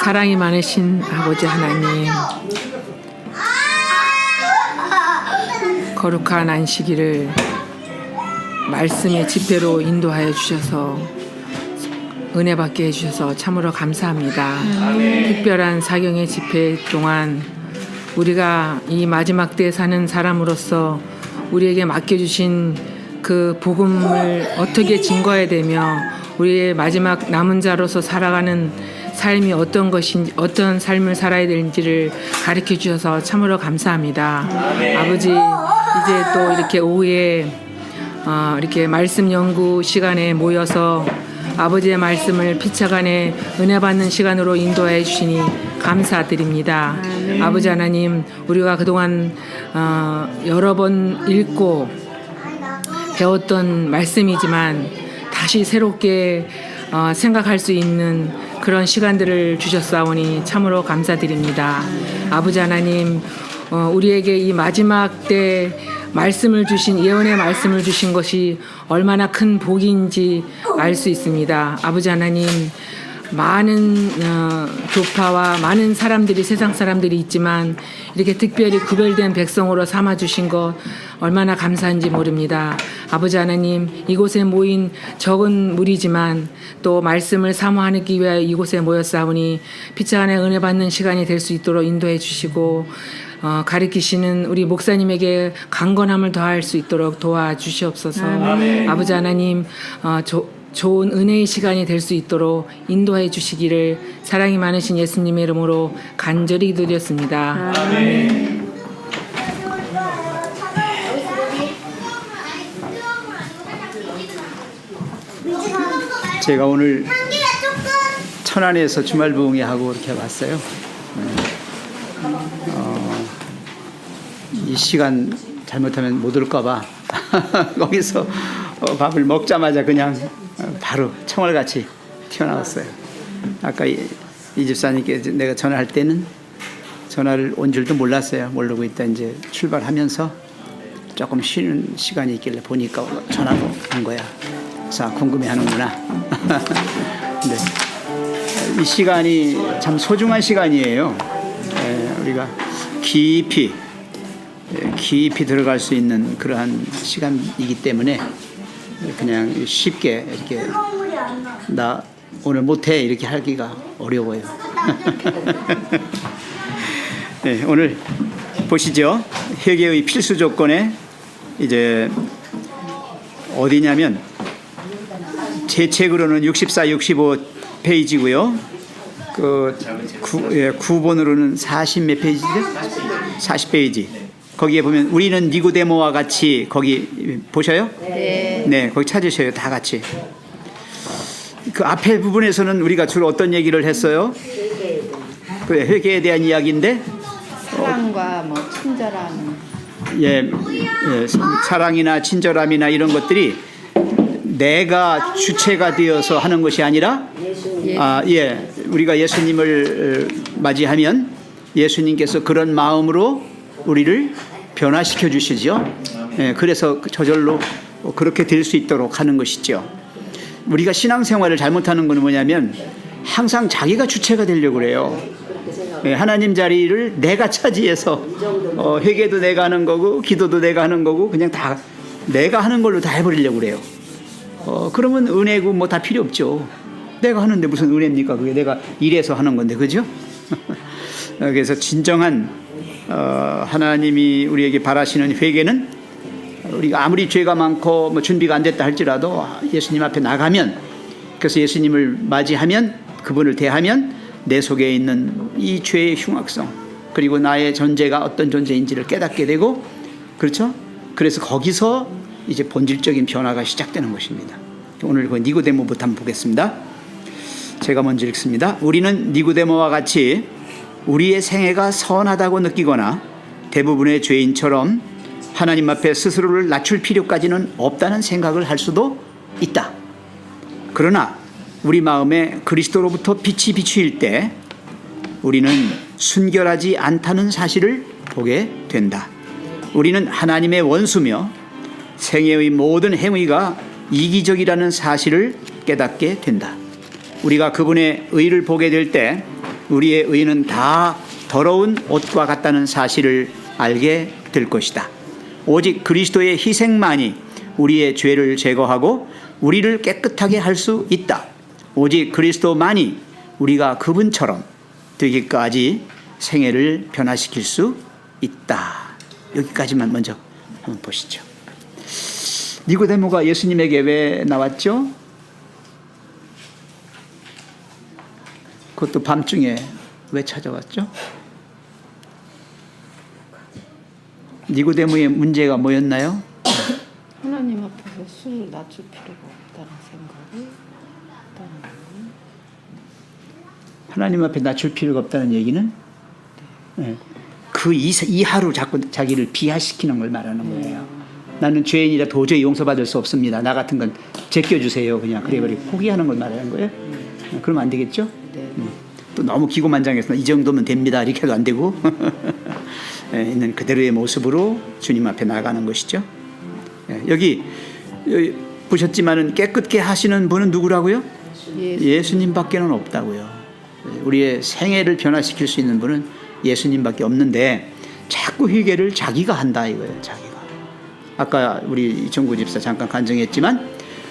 사랑이 많으신 아버지 하나님, 거룩한 안식일을 말씀의 집회로 인도하여 주셔서 은혜 받게 해주셔서 참으로 감사합니다. 특별한 사경의 집회 동안 우리가 이 마지막 때에 사는 사람으로서 우리에게 맡겨주신 그 복음을 어떻게 증거해야 되며 우리의 마지막 남은 자로서 살아가는 삶이 어떤 것인지, 어떤 삶을 살아야 되는지를 가르쳐 주셔서 참으로 감사합니다. 아버지, 이제 또 이렇게 오후에 이렇게 말씀 연구 시간에 모여서 아버지의 말씀을 피차간에 은혜 받는 시간으로 인도해 주시니 감사드립니다. 아버지 하나님, 우리가 그동안 여러 번 읽고 배웠던 말씀이지만 다시 새롭게 생각할 수 있는 그런 시간들을 주셨사오니 참으로 감사드립니다. 아버지 하나님, 우리에게 이 마지막 때 말씀을 주신, 예언의 말씀을 주신 것이 얼마나 큰 복인지 알 수 있습니다. 아버지 하나님, 많은 교파와 많은 사람들이, 세상 사람들이 있지만 이렇게 특별히 구별된 백성으로 삼아주신 것 얼마나 감사한지 모릅니다. 아버지 하나님, 이곳에 모인 적은 무리지만 또 말씀을 사모하기 위하여 이곳에 모였사오니 피차 안에 은혜 받는 시간이 될 수 있도록 인도해 주시고 가르치시는 우리 목사님에게 강건함을 더할 수 있도록 도와주시옵소서. 아버지 하나님, 좋은 은혜의 시간이 될 수 있도록 인도해 주시기를 사랑이 많으신 예수님의 이름으로 간절히 기도드렸습니다. 아멘. 제가 오늘 천안에서 주말 부흥회 하고 이렇게 왔어요. 이 시간 잘못하면 못 올까봐 거기서 밥을 먹자마자 그냥 바로 청월같이 튀어나왔어요. 아까 이 집사님께 내가 전화할 때는 전화를 온 줄도 몰랐어요. 모르고 있다 이제 출발하면서 조금 쉬는 시간이 있길래 보니까 전화로 한 거야. 자, 궁금해하는구나. 네. 이 시간이 참 소중한 시간이에요. 우리가 깊이 들어갈 수 있는 그러한 시간이기 때문에 그냥 쉽게 이렇게 나 오늘 못해 이렇게 하기가 어려워요. 네, 오늘 보시죠. 회개의 필수 조건에 이제 어디냐면 제 책으로는 64, 65 페이지고요. 그 9번으로는 40 몇 페이지죠? 40페이지. 거기에 보면 우리는 니고데모와 같이 거기 보셔요? 네. 네, 거기 찾으셔요. 다 같이. 그 앞에 부분에서는 우리가 주로 어떤 얘기를 했어요? 그 회개에 대한 이야기인데 사랑과 뭐 친절함. 예, 사랑이나 친절함이나 이런 것들이 내가 주체가 되어서 하는 것이 아니라 우리가 예수님을 맞이하면 예수님께서 그런 마음으로 우리를 변화시켜 주시죠. 그래서 저절로 그렇게 될 수 있도록 하는 것이죠. 우리가 신앙생활을 잘못하는 것은 뭐냐면 항상 자기가 주체가 되려고 그래요. 하나님 자리를 내가 차지해서 회개도 내가 하는 거고 기도도 내가 하는 거고 그냥 다 내가 하는 걸로 다 해버리려고 그래요. 그러면 은혜고 뭐 다 필요 없죠. 내가 하는데 무슨 은혜입니까? 그게 내가 일해서 하는 건데, 그죠? 그래서 진정한 하나님이 우리에게 바라시는 회개는 우리가 아무리 죄가 많고 뭐 준비가 안 됐다 할지라도 예수님 앞에 나가면, 그래서 예수님을 맞이하면, 그분을 대하면 내 속에 있는 이 죄의 흉악성 그리고 나의 존재가 어떤 존재인지를 깨닫게 되고, 그렇죠? 그래서 거기서 이제 본질적인 변화가 시작되는 것입니다. 오늘 그 니고데모부터 한번 보겠습니다. 제가 먼저 읽습니다. 우리는 니고데모와 같이 우리의 생애가 선하다고 느끼거나 대부분의 죄인처럼 하나님 앞에 스스로를 낮출 필요까지는 없다는 생각을 할 수도 있다. 그러나 우리 마음에 그리스도로부터 빛이 비추일 때 우리는 순결하지 않다는 사실을 보게 된다. 우리는 하나님의 원수며 생애의 모든 행위가 이기적이라는 사실을 깨닫게 된다. 우리가 그분의 의를 보게 될 때 우리의 의는 다 더러운 옷과 같다는 사실을 알게 될 것이다. 오직 그리스도의 희생만이 우리의 죄를 제거하고 우리를 깨끗하게 할 수 있다. 오직 그리스도만이 우리가 그분처럼 되기까지 생애를 변화시킬 수 있다. 여기까지만 먼저 한번 보시죠. 니고데모가 예수님에게 왜 나왔죠? 그것도 밤중에 왜 찾아왔죠? 니고데모의 문제가 뭐였나요? 하나님 앞에서 술을 낮출 필요가 없다는 생각을 했다는 하나님 앞에 낮출 필요가 없다는 얘기는 그 이하로 자꾸 자기를 비하시키는 걸 말하는 거예요. 나는 죄인이라 도저히 용서받을 수 없습니다. 나 같은 건 제껴주세요. 그냥 그래버리고 포기하는 걸 말하는 거예요. 그러면 안 되겠죠? 네. 또 너무 기고만장해서 이 정도면 됩니다. 이렇게 해도 안 되고 있는 그대로의 모습으로 주님 앞에 나가는 것이죠. 여기 보셨지만은 깨끗게 하시는 분은 누구라고요? 예수님밖에는 없다고요. 우리의 생애를 변화시킬 수 있는 분은 예수님밖에 없는데 자꾸 회개를 자기가 한다 이거예요. 자기가. 아까 우리 이청구 집사 잠깐 간증했지만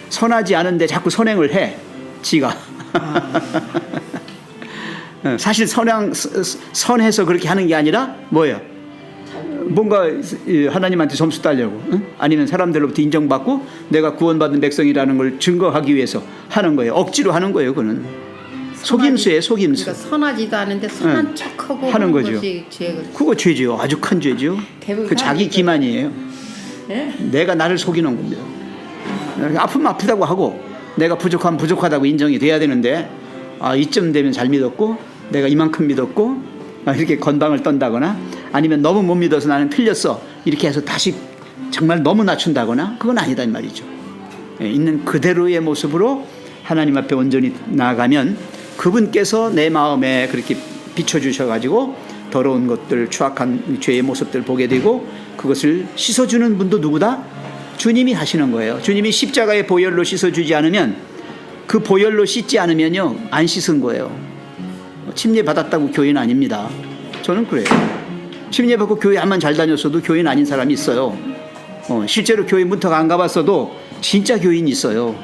선하지 않은데 자꾸 선행을 해. 지가. 사실 선해서 그렇게 하는 게 아니라 뭐예요? 뭔가 하나님한테 점수 따려고, 아니면 사람들로부터 인정받고 내가 구원받은 백성이라는 걸 증거하기 위해서 하는 거예요. 억지로 하는 거예요. 그거는 속임수예요. 속임수. 그러니까 선하지도 않은데 선한 척하고 하는 거죠. 것이 죄가. 그거 죄죠. 아주 큰 죄죠. 그 자기 기만이에요. 네? 내가 나를 속이는 겁니다. 아프면 아프다고 하고 내가 부족하면 부족하다고 인정이 돼야 되는데 이쯤 되면 잘 믿었고 내가 이만큼 믿었고 이렇게 건방을 떤다거나 아니면 너무 못 믿어서 나는 틀렸어 이렇게 해서 다시 정말 너무 낮춘다거나 그건 아니다 이 말이죠. 있는 그대로의 모습으로 하나님 앞에 온전히 나아가면 그분께서 내 마음에 그렇게 비춰주셔가지고 더러운 것들 추악한 죄의 모습들 보게 되고 그것을 씻어주는 분도 누구다? 주님이 하시는 거예요. 주님이 십자가의 보혈로 씻어주지 않으면 그 보혈로 씻지 않으면요 안 씻은 거예요. 침례 받았다고 교인 아닙니다. 저는 그래요. 침례 받고 교회 한번 잘 다녔어도 교인 아닌 사람이 있어요. 실제로 교회 문턱 안 가봤어도 진짜 교인이 있어요.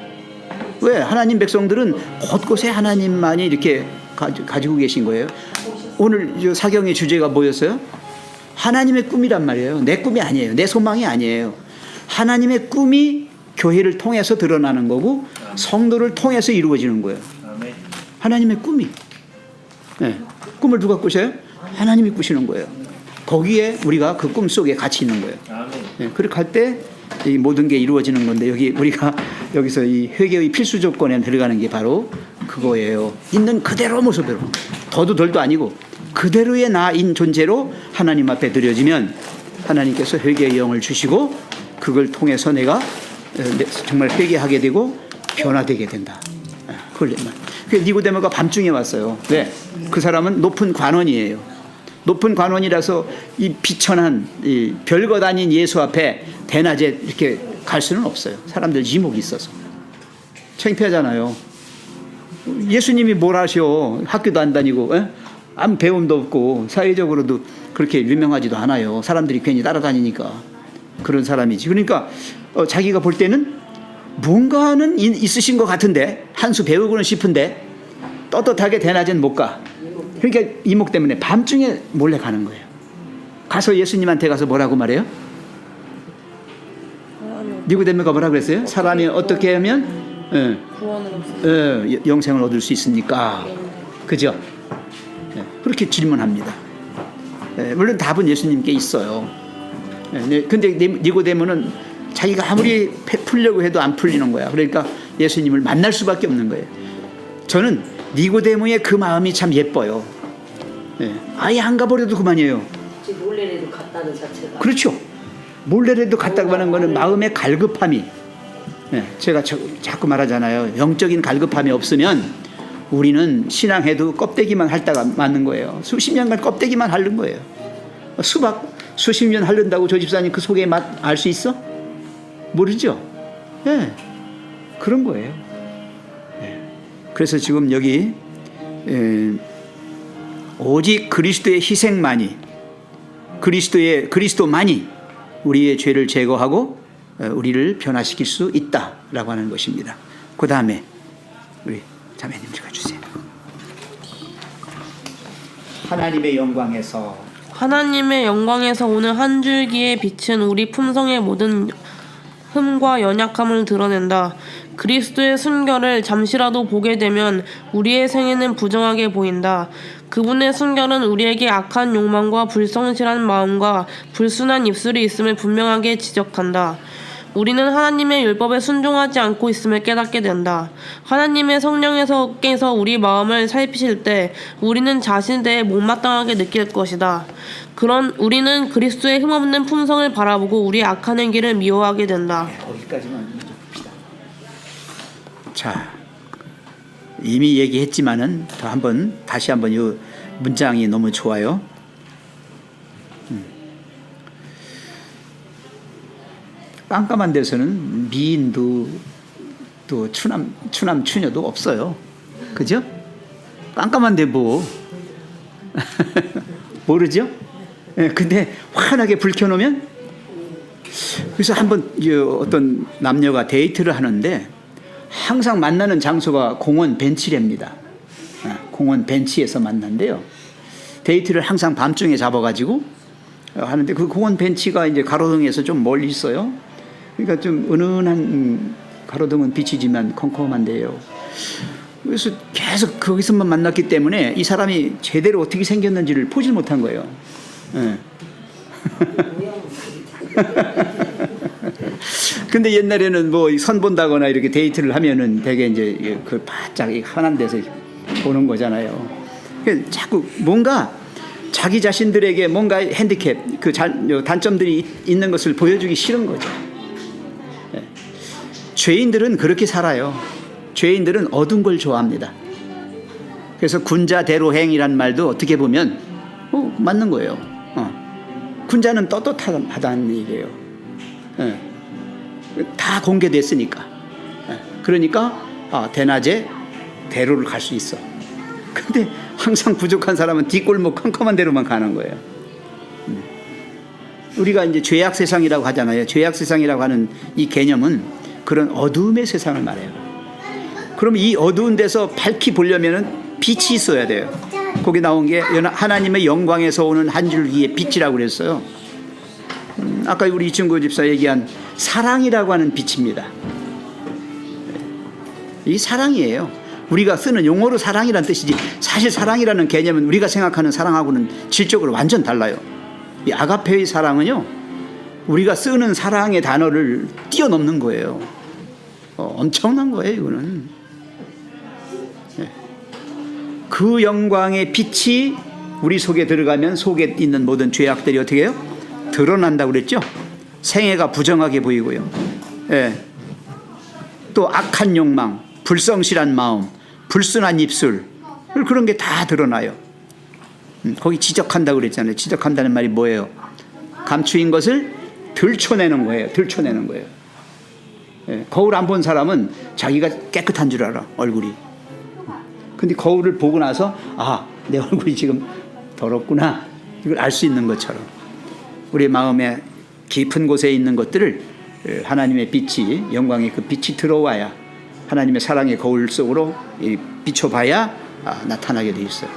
왜? 하나님 백성들은 곳곳에 하나님만이 이렇게 가지고 계신 거예요. 오늘 사경의 주제가 뭐였어요? 하나님의 꿈이란 말이에요. 내 꿈이 아니에요. 내 소망이 아니에요. 하나님의 꿈이 교회를 통해서 드러나는 거고 성도를 통해서 이루어지는 거예요. 하나님의 꿈이. 네. 꿈을 누가 꾸셔요? 하나님이 꾸시는 거예요. 거기에 우리가 그 꿈 속에 같이 있는 거예요. 네. 그렇게 할 때 이 모든 게 이루어지는 건데 여기 우리가 여기서 이 회개의 필수 조건에 들어가는 게 바로 그거예요. 있는 그대로 모습으로 더도 덜도 아니고 그대로의 나인 존재로 하나님 앞에 드려지면 하나님께서 회개의 영을 주시고 그걸 통해서 내가 정말 회개하게 되고 변화되게 된다. 그걸만. 니고데모가 밤중에 왔어요. 왜? 그 사람은 높은 관원이에요. 높은 관원이라서 이 비천한 이 별것 아닌 예수 앞에 대낮에 이렇게 갈 수는 없어요. 사람들 지목이 있어서. 창피하잖아요. 예수님이 뭘 하셔? 학교도 안 다니고 아무 배움도 없고 사회적으로도 그렇게 유명하지도 않아요. 사람들이 괜히 따라다니니까. 그런 사람이지. 그러니까 자기가 볼 때는 뭔가는 있으신 것 같은데 한 수 배우고는 싶은데 떳떳하게 대낮엔 못 가. 그러니까 이목 때문에 밤중에 몰래 가는 거예요. 가서 예수님한테 가서 뭐라고 말해요? 니고데모가 뭐라고 그랬어요? 사람이 어떻게 하면 영생을 얻을 수 있습니까? 그죠? 그렇게 질문합니다. 물론 답은 예수님께 있어요. 근데 니고데모는 자기가 아무리 풀려고 해도 안 풀리는 거야. 그러니까 예수님을 만날 수밖에 없는 거예요. 저는 니고데모의 그 마음이 참 예뻐요. 아예 안 가버려도 그만이에요. 몰래라도 갔다는 자체가. 그렇죠. 몰래라도 갔다고 하는 거는 마음의 갈급함이. 제가 자꾸 말하잖아요. 영적인 갈급함이 없으면 우리는 신앙해도 껍데기만 핥다가 맞는 거예요. 수십 년간 껍데기만 핥는 거예요. 수십 년 핥는다고 저 집사님 그 속의 맛 알 수 있어? 모르죠. 그런 거예요. 그래서 지금 여기 오직 그리스도의 희생만이 그리스도만이 우리의 죄를 제거하고 우리를 변화시킬 수 있다라고 하는 것입니다. 그 다음에 우리 자매님 읽어주세요. 하나님의 영광에서 오는 한 줄기의 빛은 우리 품성의 모든 흠과 연약함을 드러낸다. 그리스도의 순결을 잠시라도 보게 되면 우리의 생애는 부정하게 보인다. 그분의 순결은 우리에게 악한 욕망과 불성실한 마음과 불순한 입술이 있음을 분명하게 지적한다. 우리는 하나님의 율법에 순종하지 않고 있음을 깨닫게 된다. 하나님의 성령께서 우리 마음을 살피실 때 우리는 자신에 대해 못마땅하게 느낄 것이다. 우리는 그리스도의 흠없는 품성을 바라보고 우리의 악한 행위를 미워하게 된다. 거기까지만 먼저 봅시다. 자, 이미 얘기했지만은 다시 한번 이 문장이 너무 좋아요. 깜깜한 데서는 미인도 또 추남 추녀도 없어요. 그죠? 깜깜한데 뭐 모르죠? 근데 환하게 불 켜놓으면, 그래서 한번 어떤 남녀가 데이트를 하는데 항상 만나는 장소가 공원 벤치랍니다. 공원 벤치에서 만난대요. 데이트를 항상 밤중에 잡아가지고 하는데 그 공원 벤치가 이제 가로등에서 좀 멀리 있어요. 그러니까 좀 은은한 가로등은 빛이지만 컴컴한데요. 그래서 계속 거기서만 만났기 때문에 이 사람이 제대로 어떻게 생겼는지를 보질 못한 거예요. 근데 옛날에는 뭐 선 본다거나 이렇게 데이트를 하면은 되게 이제 그 바짝 환한 데서 보는 거잖아요. 그러니까 자꾸 뭔가 자기 자신들에게 뭔가 핸디캡, 단점들이 있는 것을 보여주기 싫은 거죠. 죄인들은 그렇게 살아요. 죄인들은 어두운 걸 좋아합니다. 그래서 군자대로행이란 말도 어떻게 보면 맞는 거예요. 군자는 떳떳하다는 얘기예요. 다 공개됐으니까. 그러니까 대낮에 대로를 갈 수 있어. 근데 항상 부족한 사람은 뒷골목 컴컴한 데로만 가는 거예요. 우리가 이제 죄악 세상이라고 하잖아요. 죄악 세상이라고 하는 이 개념은 그런 어두움의 세상을 말해요. 그럼 이 어두운 데서 밝히 보려면은 빛이 있어야 돼요. 거기 나온 게 하나님의 영광에서 오는 한 줄기의 빛이라고 그랬어요. 아까 우리 이충구 집사 얘기한 사랑이라고 하는 빛입니다. 이 사랑이에요. 우리가 쓰는 용어로 사랑이라는 뜻이지, 사실 사랑이라는 개념은 우리가 생각하는 사랑하고는 질적으로 완전 달라요. 이 아가페의 사랑은요, 우리가 쓰는 사랑의 단어를 뛰어넘는 거예요. 엄청난 거예요, 이거는. 그 영광의 빛이 우리 속에 들어가면 속에 있는 모든 죄악들이 어떻게 해요? 드러난다고 그랬죠? 생애가 부정하게 보이고요. 또 악한 욕망, 불성실한 마음, 불순한 입술, 그런 게 다 드러나요. 거기 지적한다고 그랬잖아요. 지적한다는 말이 뭐예요? 감추인 것을 들춰내는 거예요. 들춰내는 거예요. 거울 안 본 사람은 자기가 깨끗한 줄 알아, 얼굴이. 근데 거울을 보고 나서 내 얼굴이 지금 더럽구나, 이걸 알 수 있는 것처럼 우리 마음의 깊은 곳에 있는 것들을 하나님의 빛이, 영광의 그 빛이 들어와야, 하나님의 사랑의 거울 속으로 비춰봐야 나타나게 돼 있어요.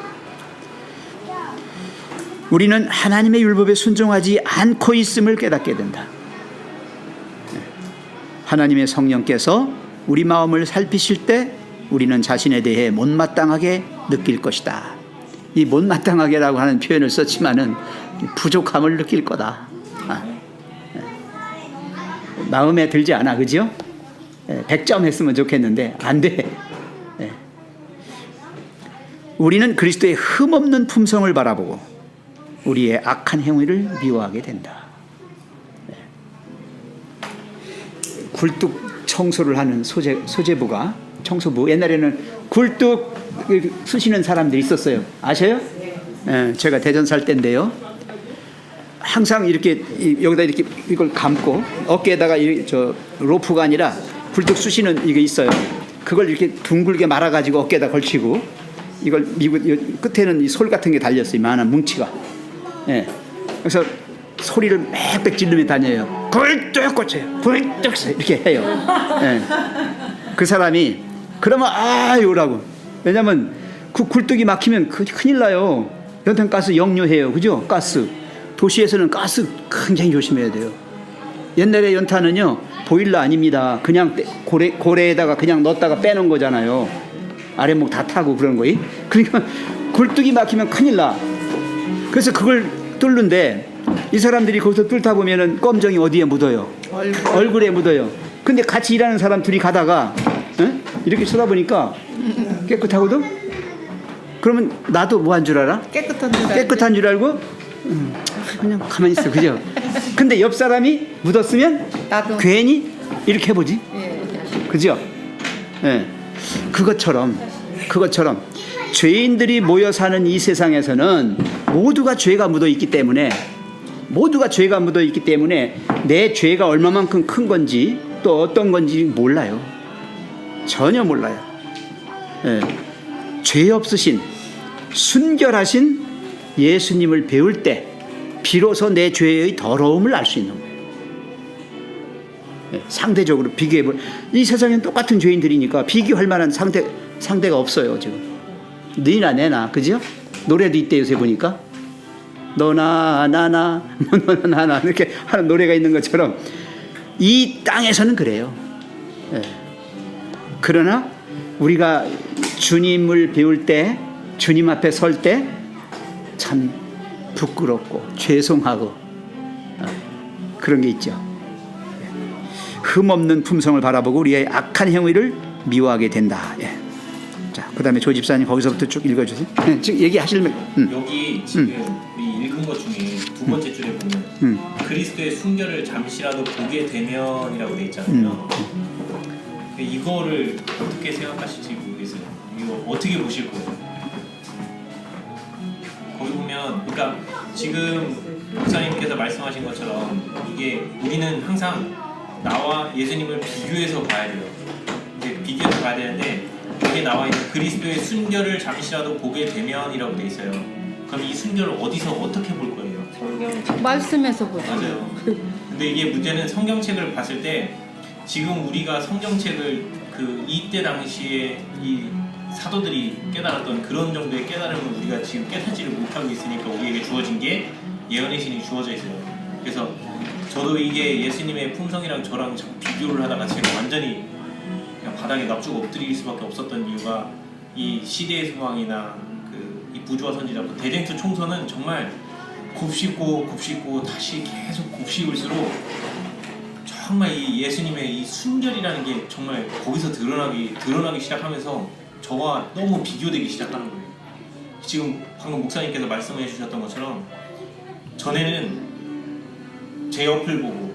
우리는 하나님의 율법에 순종하지 않고 있음을 깨닫게 된다. 하나님의 성령께서 우리 마음을 살피실 때 우리는 자신에 대해 못마땅하게 느낄 것이다. 이 못마땅하게라고 하는 표현을 썼지만은 부족함을 느낄 거다. 마음에 들지 않아, 그죠? 100점 했으면 좋겠는데 안 돼. 우리는 그리스도의 흠없는 품성을 바라보고 우리의 악한 행위를 미워하게 된다. 굴뚝 청소를 하는 소재부가, 청소부, 옛날에는 굴뚝 쑤시는 사람들이 있었어요. 아셔요? 제가 대전 살 때인데요. 항상 이렇게 여기다 이렇게 이걸 감고 어깨에다가 로프가 아니라 굴뚝 쑤시는 이게 있어요. 그걸 이렇게 둥글게 말아가지고 어깨에다 걸치고 이걸 미국 끝에는 이 솔 같은 게 달렸어요. 이만한 뭉치가. 예. 그래서 소리를 빽빽 지르며 다녀요. 굴뚝 꽂혀요. 굴뚝 이렇게 해요. 예. 그 사람이 그러면 오라고. 왜냐면 그 굴뚝이 막히면 큰일 나요. 연탄가스 역류해요. 그죠? 가스. 도시에서는 가스 굉장히 조심해야 돼요. 옛날에 연탄은요 보일러 아닙니다. 그냥 고래에다가 그냥 넣었다가 빼놓은 거잖아요. 아랫목 다 타고 그런 거이. 그러니까 굴뚝이 막히면 큰일 나. 그래서 그걸 뚫는데 이 사람들이 거기서 뚫다 보면은 껌정이 어디에 묻어요? 얼굴에 묻어요. 근데 같이 일하는 사람 둘이 가다가 이렇게 쳐다보니까 깨끗하거든? 그러면 나도 뭐 한 줄 알아? 깨끗한 줄 알고 그냥 가만히 있어. 그죠? 근데 옆 사람이 묻었으면 나도. 괜히 이렇게 해보지. 그죠? 예. 그것처럼 죄인들이 모여 사는 이 세상에서는 모두가 죄가 묻어 있기 때문에 내 죄가 얼마만큼 큰 건지 또 어떤 건지 몰라요. 전혀 몰라요. 예. 죄 없으신 순결하신 예수님을 배울 때 비로소 내 죄의 더러움을 알 수 있는 거예요. 예. 상대적으로 비교해볼 이 세상엔 똑같은 죄인들이니까 비교할 만한 상대가 없어요. 지금 너나 내나 그죠? 노래도 있대 요새 보니까 너나 나나 너나 나나 이렇게 하는 노래가 있는 것처럼 이 땅에서는 그래요. 예. 그러나 우리가 주님을 배울 때 주님 앞에 설 때 참 부끄럽고 죄송하고 그런 게 있죠. 흠없는 품성을 바라보고 우리의 악한 행위를 미워하게 된다. 예. 자, 그 다음에 조 집사님 거기서부터 쭉 읽어주세요. 네, 지금 얘기하실면 여기 지금 우리 읽은 것 중에 두 번째 줄에 보면 그리스도의 순결을 잠시라도 보게 되면이라고 돼 있잖아요. 이거를 어떻게 생각하실지 모르겠어요. 이거 어떻게 보실 거예요? 거기 보면 그러니까 지금 목사님께서 말씀하신 것처럼 이게 우리는 항상 나와 예수님을 비교해서 봐야 돼요. 이제 비교해서 봐야 되는데 여기에 나와 있는 그리스도의 순결을 잠시라도 보게 되면이라고 돼 있어요. 그럼 이 순결을 어디서 어떻게 볼 거예요? 말씀에서 보죠. 맞아요. 근데 이게 문제는 성경책을 봤을 때 지금 우리가 성경책을 이때 당시에 이 사도들이 깨달았던 그런 정도의 깨달음을 우리가 지금 깨닫지를 못하고 있으니까 우리에게 주어진 게 예언의 신이 주어져 있어요. 그래서 저도 이게 예수님의 품성이랑 저랑 자꾸 비교를 하다가 제가 완전히 그냥 바닥에 납죽 엎드릴 수밖에 없었던 이유가 이 시대의 소망이나 이 부조화 선지자 대쟁투 총선은 정말 곱씹고 다시 계속 곱씹을수록 정말 이 예수님의 이 순결이라는 게 정말 거기서 드러나기 시작하면서 저와 너무 비교되기 시작하는 거예요. 지금 방금 목사님께서 말씀해 주셨던 것처럼 전에는 제 옆을 보고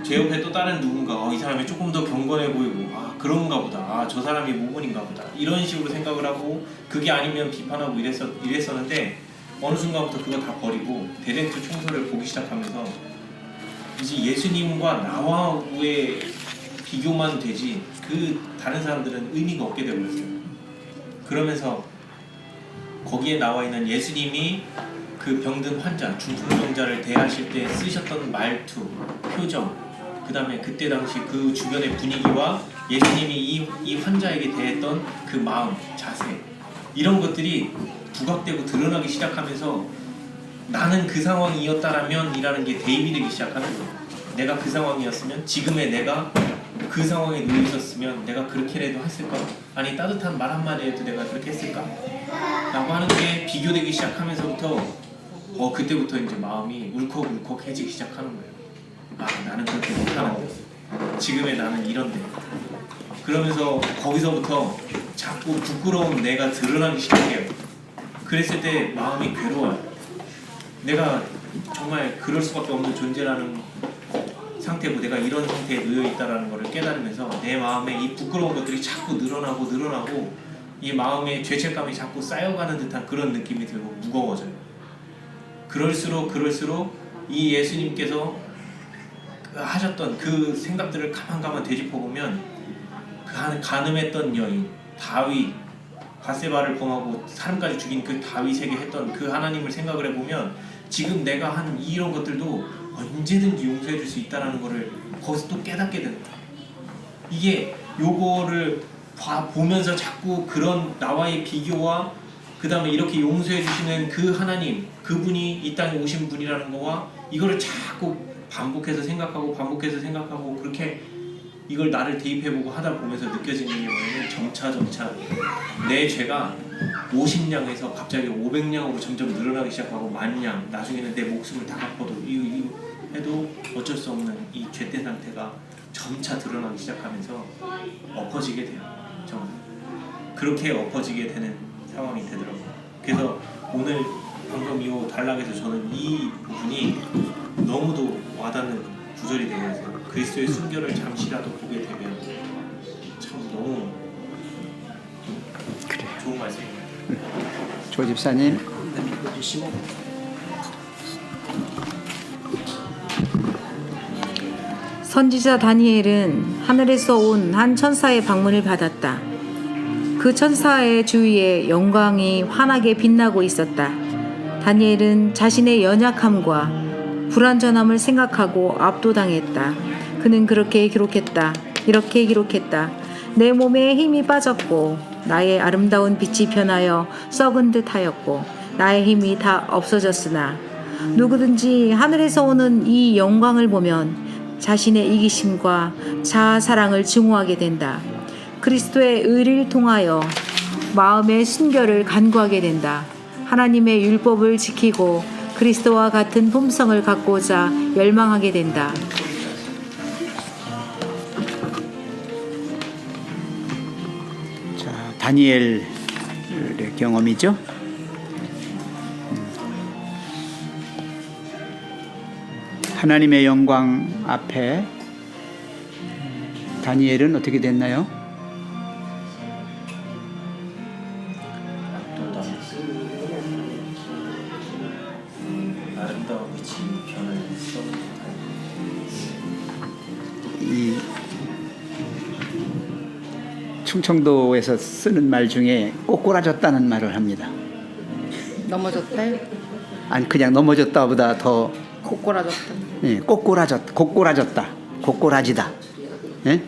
제 옆에 또 다른 누군가 이 사람이 조금 더 경건해 보이고 그런가 보다 저 사람이 모본인가 보다 이런 식으로 생각을 하고 그게 아니면 비판하고 이랬었는데 어느 순간부터 그거 다 버리고 대쟁투 총선을 보기 시작하면서 이제 예수님과 나와의 비교만 되지 그 다른 사람들은 의미가 없게 되어버렸어요. 그러면서 거기에 나와 있는 예수님이 그 병든 환자, 중풍병자를 대하실 때 쓰셨던 말투, 표정, 그 다음에 그때 당시 그 주변의 분위기와 예수님이 이 환자에게 대했던 그 마음, 자세 이런 것들이 부각되고 드러나기 시작하면서 나는 그 상황이었다라면 이라는 게 대입이 되기 시작하는 거예요. 내가 그 상황이었으면 지금의 내가 그 상황에 놓여 있었으면 내가 그렇게라도 했을까? 아니 따뜻한 말 한마디에도 내가 그렇게 했을까? 라고 하는 게 비교되기 시작하면서부터 그때부터 이제 마음이 울컥울컥해지기 시작하는 거예요. 나는 그렇게 못하는데 지금의 나는 이런데 그러면서 거기서부터 자꾸 부끄러운 내가 드러나기 시작해요. 그랬을 때 마음이 괴로워요. 내가 정말 그럴 수밖에 없는 존재라는 상태고 내가 이런 상태에 놓여 있다라는 것을 깨달으면서 내 마음에 이 부끄러운 것들이 자꾸 늘어나고 이 마음에 죄책감이 자꾸 쌓여가는 듯한 그런 느낌이 들고 무거워져요. 그럴수록 이 예수님께서 하셨던 그 생각들을 가만 되짚어보면 그 가늠했던 여인 다윗 바세바를 범하고 사람까지 죽인 그 다윗에게 했던 그 하나님을 생각을 해보면 지금 내가 한 이런 것들도 언제든지 용서해 줄 수 있다는 거를 거기서 또 깨닫게 되는 거야. 이게 요거를 보면서 자꾸 그런 나와의 비교와 그 다음에 이렇게 용서해 주시는 그 하나님, 그분이 이 땅에 오신 분이라는 거와 이거를 자꾸 반복해서 생각하고 그렇게 이걸 나를 대입해보고 하다 보면서 느껴지는 게 뭐냐면 점차 내 죄가 50냥에서 갑자기 500냥으로 점점 늘어나기 시작하고 10,000냥, 나중에는 내 목숨을 다 갚아도 이 해도 어쩔 수 없는 이 죄된 상태가 점차 드러나기 시작하면서 엎어지게 돼요. 정말 그렇게 엎어지게 되는 상황이 되더라고요. 그래서 오늘 방금 이 단락에서 저는 이 부분이 너무도 와닿는 구절이 되어서 그리스도의 순결을 잠시라도 보게 되면 참 너무 그래. 좋은 말씀입니다. 조 집사님. 선지자 다니엘은 하늘에서 온 한 천사의 방문을 받았다. 그 천사의 주위에 영광이 환하게 빛나고 있었다. 다니엘은 자신의 연약함과 불완전함을 생각하고 압도당했다. 그는 그렇게 기록했다. 이렇게 기록했다. 내 몸에 힘이 빠졌고 나의 아름다운 빛이 변하여 썩은 듯 하였고 나의 힘이 다 없어졌으나 누구든지 하늘에서 오는 이 영광을 보면 자신의 이기심과 자아 사랑을 증오하게 된다. 그리스도의 의를 통하여 마음의 순결을 간구하게 된다. 하나님의 율법을 지키고 그리스도와 같은 품성을 갖고자 열망하게 된다. 자, 다니엘의 경험이죠. 하나님의 영광 앞에 다니엘은 어떻게 됐나요? 아름다운 빛이 변해서 이 충청도에서 쓰는 말 중에 꼬꾸라졌다는 말을 합니다. 넘어졌대? 아니 그냥 넘어졌다보다 더 고꼬라졌다. 예, 꼬꾸라졌다, 꼬꾸라지다. 예?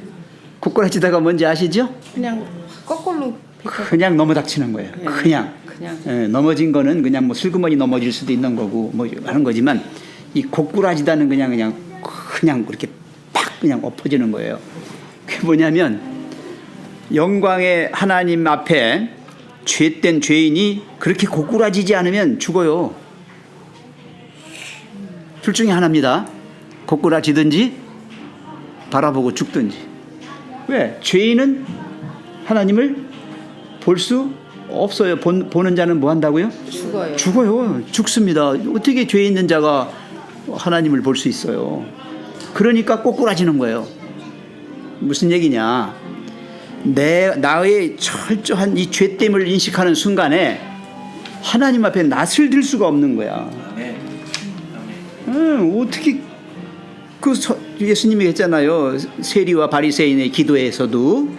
꼬꾸라지다가 뭔지 아시죠? 그냥 거꾸로 그냥 넘어닥치는 거예요. 그냥 예, 넘어진 거는 그냥 뭐 슬그머니 넘어질 수도 있는 거고 뭐 하는 거지만 이 꼬꾸라지다는 그냥 그렇게 팍 그냥 엎어지는 거예요. 그게 뭐냐면 영광의 하나님 앞에 죄된 죄인이 그렇게 고꾸라지지 않으면 죽어요. 둘 중에 하나입니다. 고꾸라지든지 바라보고 죽든지. 왜? 죄인은 하나님을 볼 수 없어요. 보는 자는 뭐 한다고요? 죽어요. 죽어요. 죽습니다. 어떻게 죄 있는 자가 하나님을 볼 수 있어요? 그러니까 꼬꾸라지는 거예요. 무슨 얘기냐? 나의 철저한 이 죄됨을 인식하는 순간에 하나님 앞에 낯을 들 수가 없는 거야. 어떻게 예수님이 했잖아요. 세리와 바리새인의 기도에서도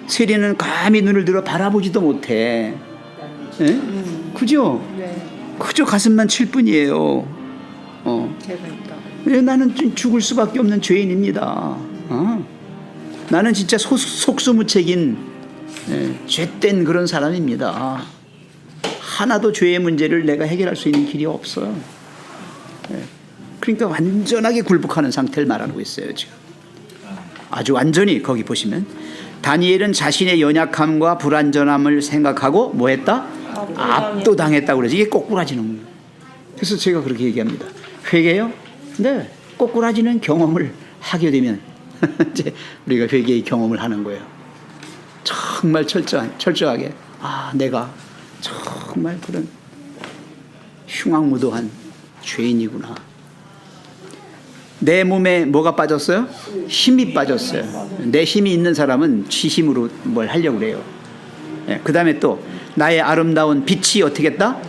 세리는 감히 눈을 들어 바라보지도 못해. 예? 그죠? 네. 그저 가슴만 칠 뿐이에요. 제가 있다. 예, 나는 죽을 수밖에 없는 죄인입니다. 나는 진짜 속수무책인 죄된 그런 사람입니다. 하나도 죄의 문제를 내가 해결할 수 있는 길이 없어요. 그러니까 완전하게 굴복하는 상태를 말하고 있어요. 지금 아주 완전히 거기 보시면 다니엘은 자신의 연약함과 불완전함을 생각하고 뭐 했다? 압도당했다고 그러지. 이게 꼬꾸라지는 거예요. 그래서 제가 그렇게 얘기합니다. 회개요? 네. 꼬꾸라지는 경험을 하게 되면 이제 우리가 회개의 경험을 하는 거예요. 정말 철저하게 내가 정말 그런 흉악무도한 죄인이구나. 내 몸에 뭐가 빠졌어요? 힘이 빠졌어요. 내 힘이 있는 사람은 지 힘으로 뭘 하려고 그래요. 그 다음에 또 나의 아름다운 빛이 어떻게 했다?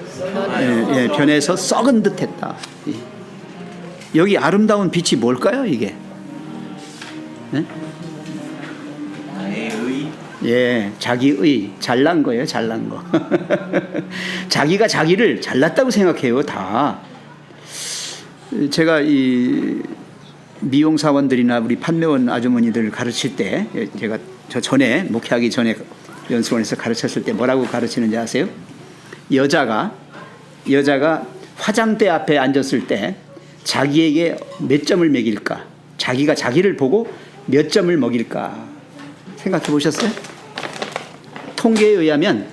변해서 썩은 듯 했다. 여기 아름다운 빛이 뭘까요 이게? 나의 의 예, 자기의 잘난 거예요, 잘난 거. 자기가 자기를 잘났다고 생각해요, 다. 제가 이 미용 사원들이나 우리 판매원 아주머니들 가르칠 때, 제가 저 전에 목회하기 전에 연수원에서 가르쳤을 때 뭐라고 가르치는지 아세요? 여자가 화장대 앞에 앉았을 때 자기에게 몇 점을 매길까? 자기가 자기를 보고 몇 점을 먹일까? 생각해 보셨어요? 통계에 의하면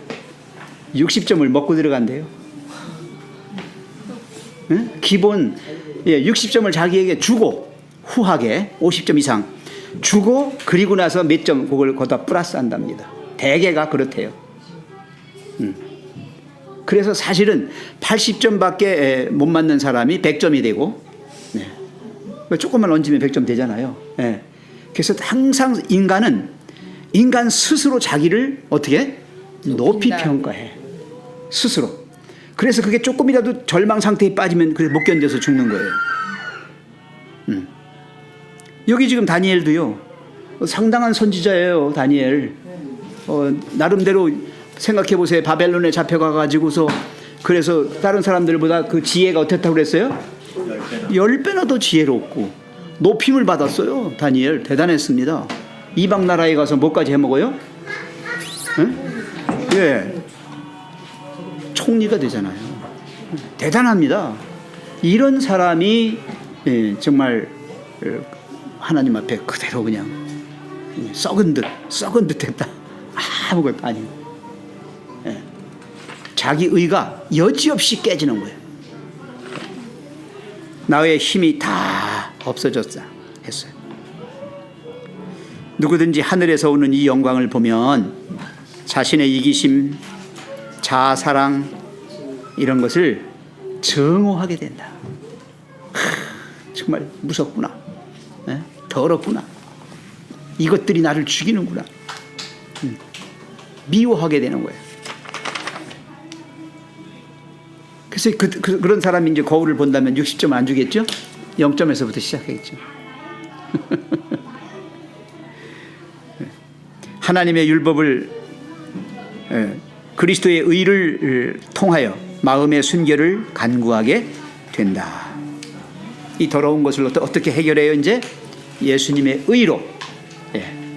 60점을 먹고 들어간대요. 응? 기본 60점을 자기에게 주고 후하게 50점 이상 주고 그리고 나서 몇 점 그걸 거기다 플러스 한답니다. 대개가 그렇대요. 그래서 사실은 80점밖에 못 맞는 사람이 100점이 되고, 네. 조금만 얹으면 100점 되잖아요. 네. 그래서 항상 인간 스스로 자기를 어떻게 높이 평가해, 스스로. 그래서 그게 조금이라도 절망 상태에 빠지면 그게 못 견뎌서 죽는 거예요. 여기 지금 다니엘도요, 상당한 선지자예요, 다니엘. 나름대로 생각해 보세요. 바벨론에 잡혀가가지고서 그래서 다른 사람들보다 그 지혜가 어땠다고 그랬어요? 10배나 더 지혜롭고 높임을 받았어요. 다니엘 대단했습니다. 이방 나라에 가서 뭐까지 해먹어요? 응? 예, 총리가 되잖아요. 대단합니다. 이런 사람이 정말 하나님 앞에 그대로 그냥 썩은 듯 했다. 아무것도 아니고, 자기 의가 여지없이 깨지는 거예요. 나의 힘이 다 없어졌다 했어요. 누구든지 하늘에서 오는 이 영광을 보면 자신의 이기심, 자아사랑 이런 것을 증오하게 된다. 정말 무섭구나, 더럽구나, 이것들이 나를 죽이는구나, 미워하게 되는 거예요. 그래서 그런 사람이 이제 거울을 본다면 60점 안 주겠죠? 0점에서부터 시작하겠죠. 하나님의 율법을, 그리스도의 의를 통하여 마음의 순결을 간구하게 된다. 이 더러운 것을 어떻게 해결해요? 이제 예수님의 의로.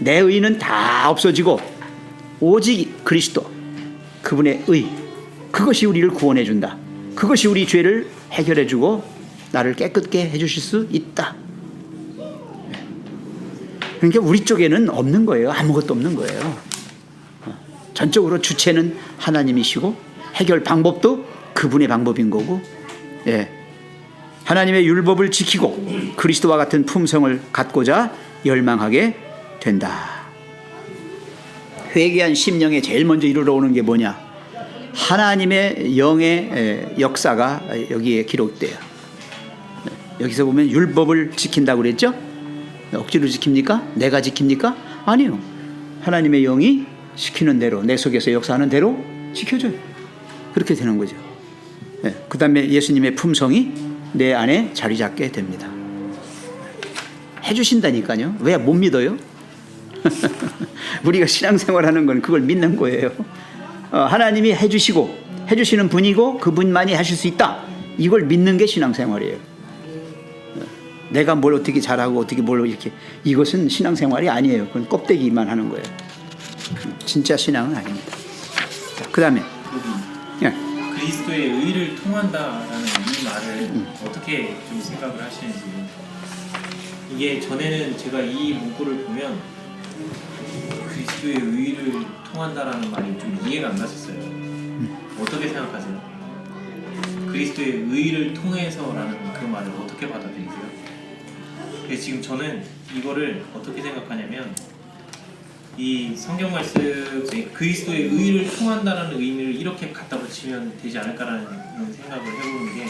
내 의는 다 없어지고 오직 그리스도, 그분의 의, 그것이 우리를 구원해 준다. 그것이 우리 죄를 해결해 주고 나를 깨끗게 해 주실 수 있다. 그러니까 우리 쪽에는 없는 거예요. 아무것도 없는 거예요. 전적으로 주체는 하나님이시고 해결 방법도 그분의 방법인 거고, 하나님의 율법을 지키고 그리스도와 같은 품성을 갖고자 열망하게 된다. 회개한 심령에 제일 먼저 이르러 오는 게 뭐냐? 하나님의 영의 역사가 여기에 기록돼요. 여기서 보면 율법을 지킨다고 그랬죠? 억지로 지킵니까? 내가 지킵니까? 아니요. 하나님의 영이 시키는 대로, 내 속에서 역사하는 대로 지켜줘요. 그렇게 되는 거죠. 그 다음에 예수님의 품성이 내 안에 자리 잡게 됩니다. 해주신다니까요. 왜 못 믿어요? 우리가 신앙생활하는 건 그걸 믿는 거예요. 하나님이 해주시고 해주시는 분이고 그분만이 하실 수 있다. 이걸 믿는 게 신앙생활이에요. 내가 뭘 어떻게 잘하고 어떻게 뭘 이렇게, 이것은 신앙생활이 아니에요. 그건 껍데기만 하는 거예요. 진짜 신앙은 아닙니다. 그 다음에 그리스도의 의를 통한다라는 이 말을 어떻게 좀 생각을 하시는지. 이게 전에는 제가 이 문구를 보면 그리스도의 의를 통한다라는 말이 좀 이해가 안 갔었어요. 어떻게 생각하세요? 그리스도의 의를 통해서라는 그 말을 어떻게 받아들이세요? 그래서 지금 저는 이거를 어떻게 생각하냐면, 이 성경 말씀에 그리스도의 의를 통한다라는 의미를 이렇게 갖다 붙이면 되지 않을까라는 생각을 해보는 게,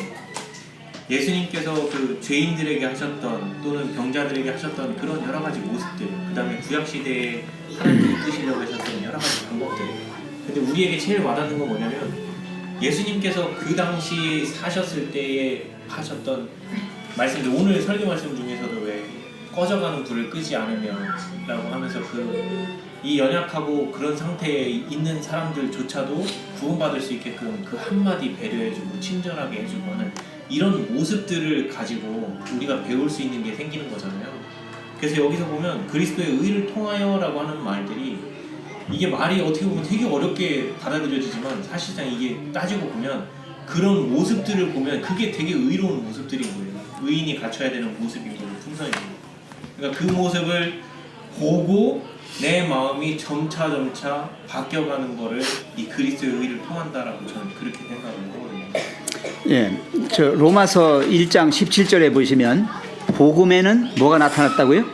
예수님께서 그 죄인들에게 하셨던 또는 병자들에게 하셨던 그런 여러 가지 모습들, 그 다음에 구약시대에 하나님이 이끄시려고 하셨던 여러 가지 방법들, 근데 우리에게 제일 와닿는 건 뭐냐면, 예수님께서 그 당시 사셨을 때에 하셨던 말씀들, 오늘 설교 말씀 중에서도 왜 꺼져가는 불을 끄지 않으면 라고 하면서 그 이 연약하고 그런 상태에 있는 사람들조차도 구원받을 수 있게끔 그 한마디 배려해주고 친절하게 해주고 하는 이런 모습들을 가지고 우리가 배울 수 있는 게 생기는 거잖아요. 그래서 여기서 보면 그리스도의 의를 통하여라고 하는 말들이 이게 말이 어떻게 보면 되게 어렵게 받아들여지지만 사실상 이게 따지고 보면 그런 모습들을 보면 그게 되게 의로운 모습들인 거예요. 의인이 갖춰야 되는 모습인 거예요. 풍성인 거예요. 그러니까 그 모습을 보고 내 마음이 점차 바뀌어가는 거를 이 그리스도의 의를 통한다라고 저는 그렇게 생각을 하거든요. 예, 저 로마서 1장 17절에 보시면 복음에는 뭐가 나타났다고요?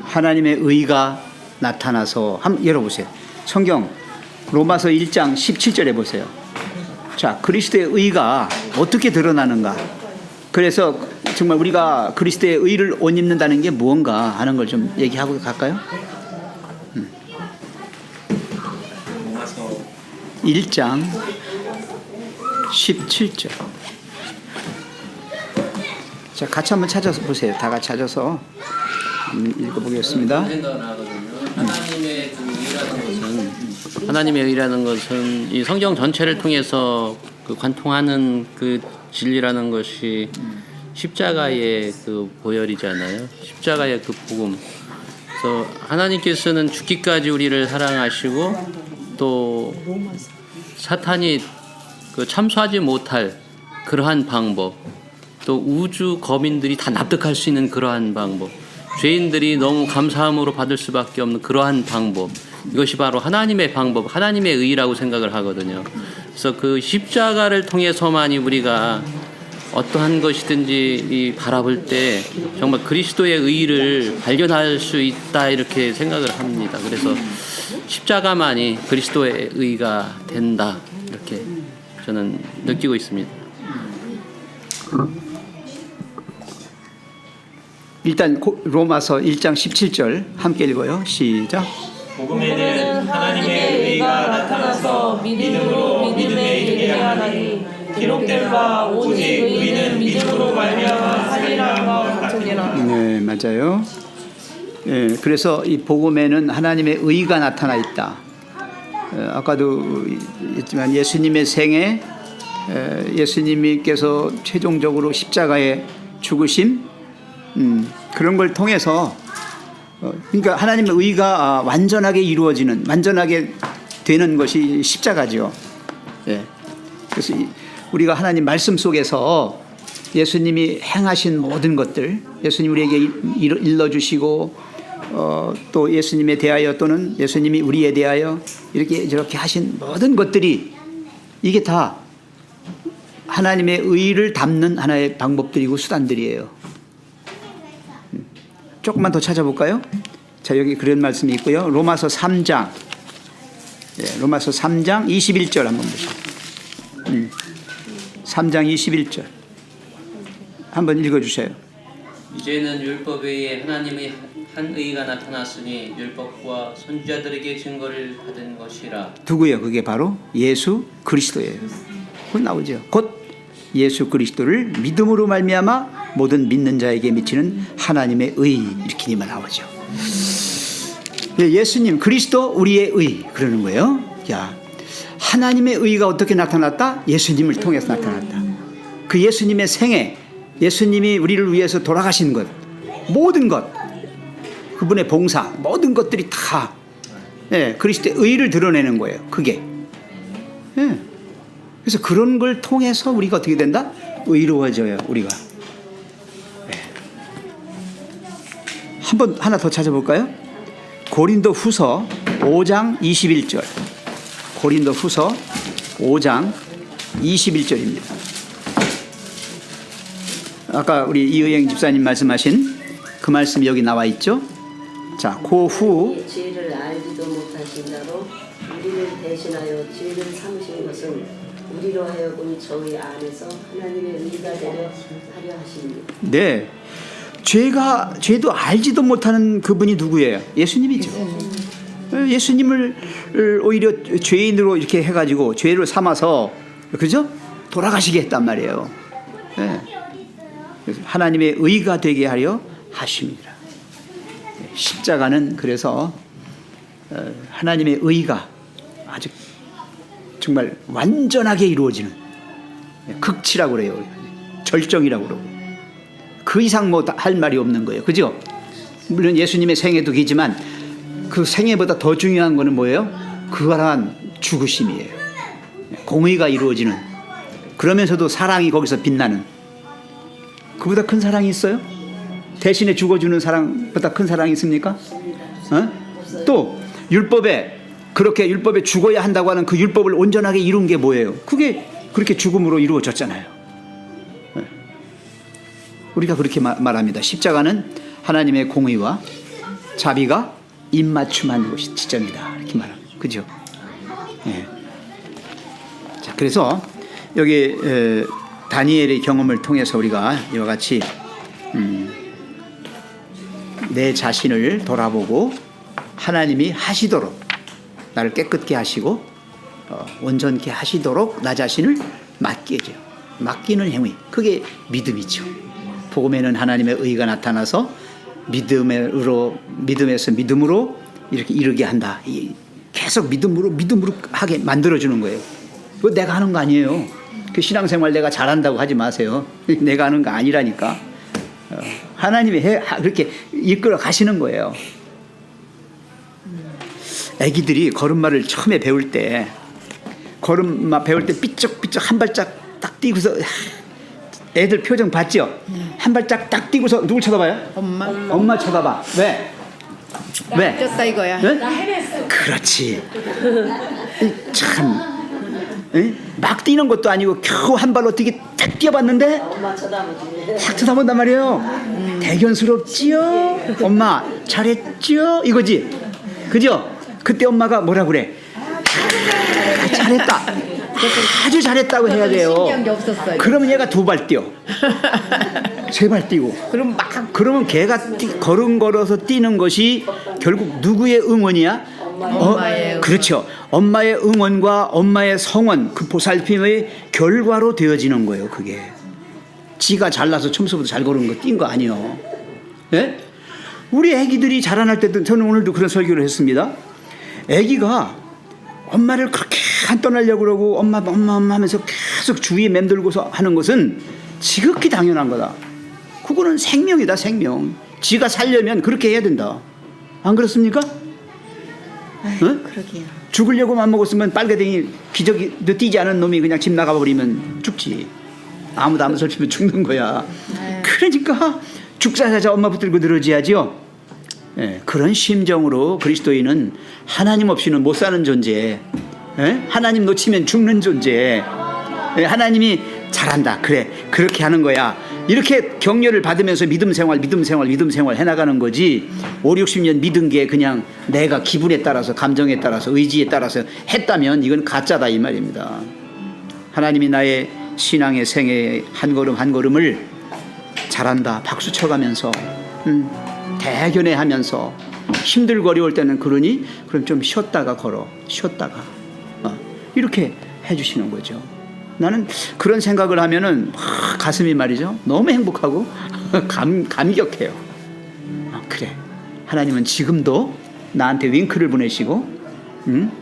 하나님의 의가 나타나서 한번 열어보세요. 성경 로마서 1장 17절에 보세요. 자, 그리스도의 의가 어떻게 드러나는가? 그래서 정말 우리가 그리스도의 의를 옷 입는다는 게 무언가 하는 걸 좀 얘기하고 갈까요? 로마서 1장 17절. 자, 같이 한번 찾아서 보세요. 다 같이 찾아서 읽어보겠습니다. 생각을 하거든요. 하나님의 의라는 것은 이 성경 전체를 통해서 그 관통하는 그 진리라는 것이 십자가의 그 보혈이잖아요. 십자가의 그 복음. 그래서 하나님께서는 죽기까지 우리를 사랑하시고 또 사탄이 그 참수하지 못할 그러한 방법, 또 우주 거민들이 다 납득할 수 있는 그러한 방법, 죄인들이 너무 감사함으로 받을 수밖에 없는 그러한 방법, 이것이 바로 하나님의 방법, 하나님의 의라고 생각을 하거든요. 그래서 그 십자가를 통해서만이 우리가 어떠한 것이든지 바라볼 때 정말 그리스도의 의를 발견할 수 있다 이렇게 생각을 합니다. 그래서 십자가만이 그리스도의 의가 된다 이렇게 저는 느끼고 있습니다. 일단 로마서 1장 17절 함께 읽어요. 시작. 복음에는 하나님의 의가 나타나서 믿음으로 믿음에 이르게 하나니 기록된 바 오직 의는 믿음으로 말미암아 살리라와 같으니라. 네, 맞아요. 예, 그래서 이 복음에는 하나님의 의가 나타나 있다. 아까도 했지만 예수님의 생애, 예수님께서 최종적으로 십자가에 죽으심, 그런 걸 통해서 그러니까 하나님의 의가 완전하게 이루어지는, 완전하게 되는 것이 십자가죠. 예. 그래서 우리가 하나님 말씀 속에서 예수님이 행하신 모든 것들, 예수님 우리에게 일러주시고 또 예수님에 대하여 또는 예수님이 우리에 대하여 이렇게 저렇게 하신 모든 것들이 이게 다 하나님의 의를 담는 하나의 방법들이고 수단들이에요. 조금만 더 찾아볼까요? 자, 여기 그런 말씀이 있고요. 로마서 3장, 로마서 3장 21절 한번 보시죠. 3장 21절 한번 읽어주세요. 이제는 율법 외에 하나님의 한 의가 나타났으니 율법과 선지자들에게 증거를 받은 것이라. 누구예요? 그게 바로 예수 그리스도예요. 곧 나오죠. 곧 예수 그리스도를 믿음으로 말미암아 모든 믿는 자에게 미치는 하나님의 의, 이렇게니만 나오죠. 예수님 그리스도 우리의 의 그러는 거예요. 야, 하나님의 의가 어떻게 나타났다? 예수님을 통해서 나타났다. 그 예수님의 생애, 예수님이 우리를 위해서 돌아가신 것, 모든 것, 그분의 봉사, 모든 것들이 다 그리스도의 의를 드러내는 거예요. 그게. 그래서 그런 걸 통해서 우리가 어떻게 된다? 의로워져요, 우리가. 한번 하나 더 찾아볼까요? 고린도 후서 5장 21절. 고린도 후서 5장 21절입니다. 아까 우리 이의영 집사님 말씀하신 그 말씀이 여기 나와 있죠. 자, 그 후 죄를 알지도 못하신 자로 우리를 대신하여 죄를 삼으신 것은 우리로 하여금 저희 안에서 하나님의 의가 되려 하려 하십니다. 네, 죄도 알지도 못하는 그분이 누구예요? 예수님이죠. 예수님을 오히려 죄인으로 이렇게 해가지고 죄를 삼아서 그죠? 돌아가시게 했단 말이에요. 네. 하나님의 의가 되게 하려 하십니다. 십자가는 그래서 하나님의 의가 아주 정말 완전하게 이루어지는 극치라고 그래요. 절정이라고 그러고 그 이상 뭐 할 말이 없는 거예요. 그죠? 물론 예수님의 생애도 기지만 그 생애보다 더 중요한 거는 뭐예요? 그러한 죽으심이에요. 공의가 이루어지는, 그러면서도 사랑이 거기서 빛나는, 그보다 큰 사랑이 있어요? 대신에 죽어주는 사랑보다 큰 사랑이 있습니까? 또 율법에, 그렇게 율법에 죽어야 한다고 하는 그 율법을 온전하게 이룬 게 뭐예요? 그게 그렇게 죽음으로 이루어졌잖아요. 우리가 그렇게 말합니다. 십자가는 하나님의 공의와 자비가 입맞춤한 것이 지점이다, 이렇게 말합니다. 그죠? 예. 자, 그래서 여기 다니엘의 경험을 통해서 우리가 이와 같이 내 자신을 돌아보고 하나님이 하시도록 나를 깨끗게 하시고 온전케 하시도록 나 자신을 맡기죠. 맡기는 행위, 그게 믿음이죠. 복음에는 하나님의 의가 나타나서 믿음에서 믿음으로 이렇게 이르게 한다. 계속 믿음으로 하게 만들어주는 거예요. 그거 내가 하는 거 아니에요. 그 신앙생활 내가 잘한다고 하지 마세요. 내가 하는 거 아니라니까. 하나님이 그렇게 이끌어 가시는 거예요. 아기들이 걸음마를 처음에 배울 때 삐쩍삐쩍 한 발짝 딱 뛰고서, 애들 표정 봤죠? 한 발짝 딱 뛰고서 누굴 쳐다봐요? 엄마 쳐다봐. 왜? 졌다 이거야. 네? 그렇지. 참, 막 뛰는 것도 아니고 겨우 한 발로 어떻게 딱 뛰어봤는데 엄마 쳐다보지. 딱 쳐다본단 말이에요. 대견스럽지요? 엄마 잘했지요? 이거지. 그죠? 그때 엄마가 뭐라 그래? 잘했다. 아주 잘했다고 해야 돼요. 신기한 게 없었어요. 그러면 얘가 두 발 뛰어. 세 발 뛰고. 그러면 걔가 걸어서 뛰는 것이 결국 누구의 응원이야? 엄마의 응원. 그렇죠. 엄마의 응원과 엄마의 성원, 그 보살핌의 결과로 되어지는 거예요. 그게 지가 잘나서 첨수부터 잘 걸은 거 뛴 거 아니에요. 예? 우리 애기들이 자라날 때도, 저는 오늘도 그런 설교를 했습니다. 애기가 엄마를 그렇게 안 떠나려고 그러고 엄마 하면서 계속 주위에 맴돌고서 하는 것은 지극히 당연한 거다. 그거는 생명이다, 생명. 지가 살려면 그렇게 해야 된다. 안 그렇습니까? 응? 그러게요. 죽으려고 맘먹었으면 빨개댕이 기저귀도 뛰지 않은 놈이 그냥 집 나가버리면 죽지. 아무도 안 설치면 죽는 거야. 그러니까 죽사사자 엄마 붙들고 늘어져야죠. 예, 그런 심정으로 그리스도인은 하나님 없이는 못 사는 존재. 예? 하나님 놓치면 죽는 존재. 예, 하나님이 잘한다. 그래, 그렇게 하는 거야. 이렇게 격려를 받으면서 믿음 생활 해나가는 거지. 5, 60년 믿은 게 그냥 내가 기분에 따라서, 감정에 따라서, 의지에 따라서 했다면 이건 가짜다, 이 말입니다. 하나님이 나의 신앙의 생애 한 걸음 한 걸음을 잘한다, 박수 쳐가면서 대견해 하면서 힘들고 어려울 때는 그러니 그럼 좀 쉬었다가 걸어, 쉬었다가 이렇게 해주시는 거죠. 나는 그런 생각을 하면은 가슴이 말이죠, 너무 행복하고 감격해요. 그래, 하나님은 지금도 나한테 윙크를 보내시고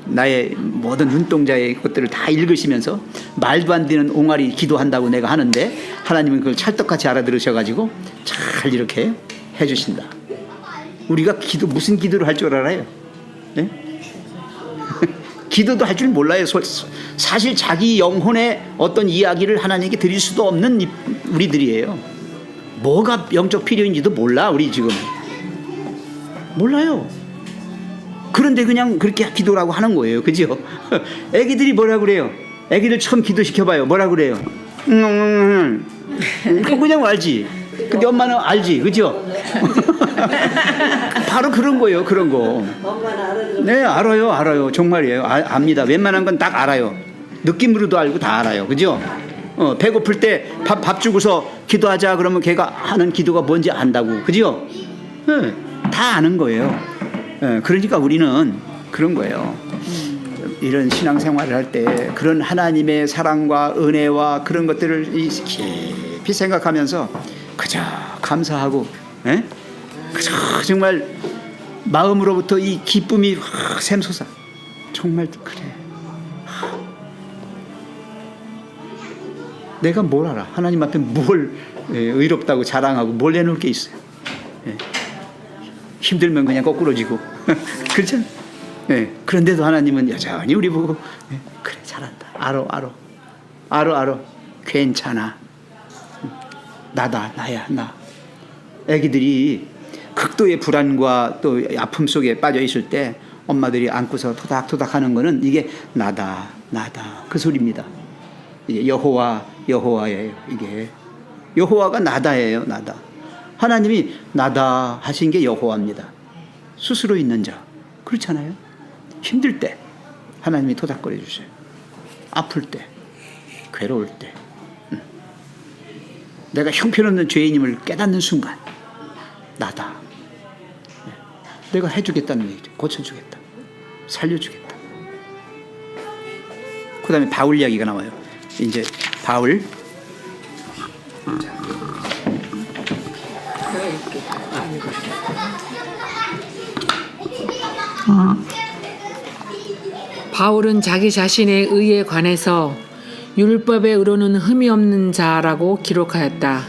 나의 모든 눈동자의 것들을 다 읽으시면서 말도 안 되는 옹알이 기도한다고 내가 하는데 하나님은 그걸 찰떡같이 알아들으셔가지고 잘 이렇게 해주신다. 우리가 무슨 기도를 할 줄 알아요? 네? 기도도 할 줄 몰라요. 사실 자기 영혼의 어떤 이야기를 하나님께 드릴 수도 없는 우리들이에요. 뭐가 영적 필요인지도 몰라. 우리 지금 몰라요. 그런데 그냥 그렇게 기도라고 하는 거예요. 그죠? 애기들이 뭐라 그래요? 애기들 처음 기도시켜봐요. 뭐라 그래요? 그냥 알지. 근데 엄마는 알지. 그죠? 바로 그런 거예요. 그런 거. 엄마는 알아들어. 네, 알아요. 정말이에요. 압니다. 웬만한 건 딱 알아요. 느낌으로도 알고 다 알아요. 그죠? 배고플 때 밥 주고서 기도하자 그러면 걔가 하는 기도가 뭔지 안다고. 그죠? 네, 다 아는 거예요. 네, 그러니까 우리는 그런 거예요. 이런 신앙생활을 할 때 그런 하나님의 사랑과 은혜와 그런 것들을 깊이 생각하면서 그저 감사하고, 예? 그저 정말 마음으로부터 이 기쁨이 샘솟아. 정말 그래. 내가 뭘 알아? 하나님 앞에 뭘 의롭다고 자랑하고 뭘 내놓을 게 있어요. 예. 힘들면 그냥 거꾸로 지고 그렇잖아요. 예. 그런데도 하나님은 여전히 우리 보고 그래 잘한다. 알아. 괜찮아. 나다. 나야 나. 애기들이 극도의 불안과 또 아픔 속에 빠져 있을 때 엄마들이 안고서 토닥토닥 하는 거는 이게 나다 그 소리입니다. 이게 여호와예요. 이게 여호와가 나다예요. 나다. 하나님이 나다 하신 게 여호와입니다. 스스로 있는 자. 그렇잖아요. 힘들 때 하나님이 토닥거려 주세요. 아플 때, 괴로울 때, 내가 형편없는 죄인임을 깨닫는 순간 나다. 내가 해주겠다는 얘기죠. 고쳐주겠다. 살려주겠다. 그 다음에 바울 이야기가 나와요. 이제 바울. 바울은 자기 자신의 의에 관해서 율법의 의로는 흠이 없는 자라고 기록하였다.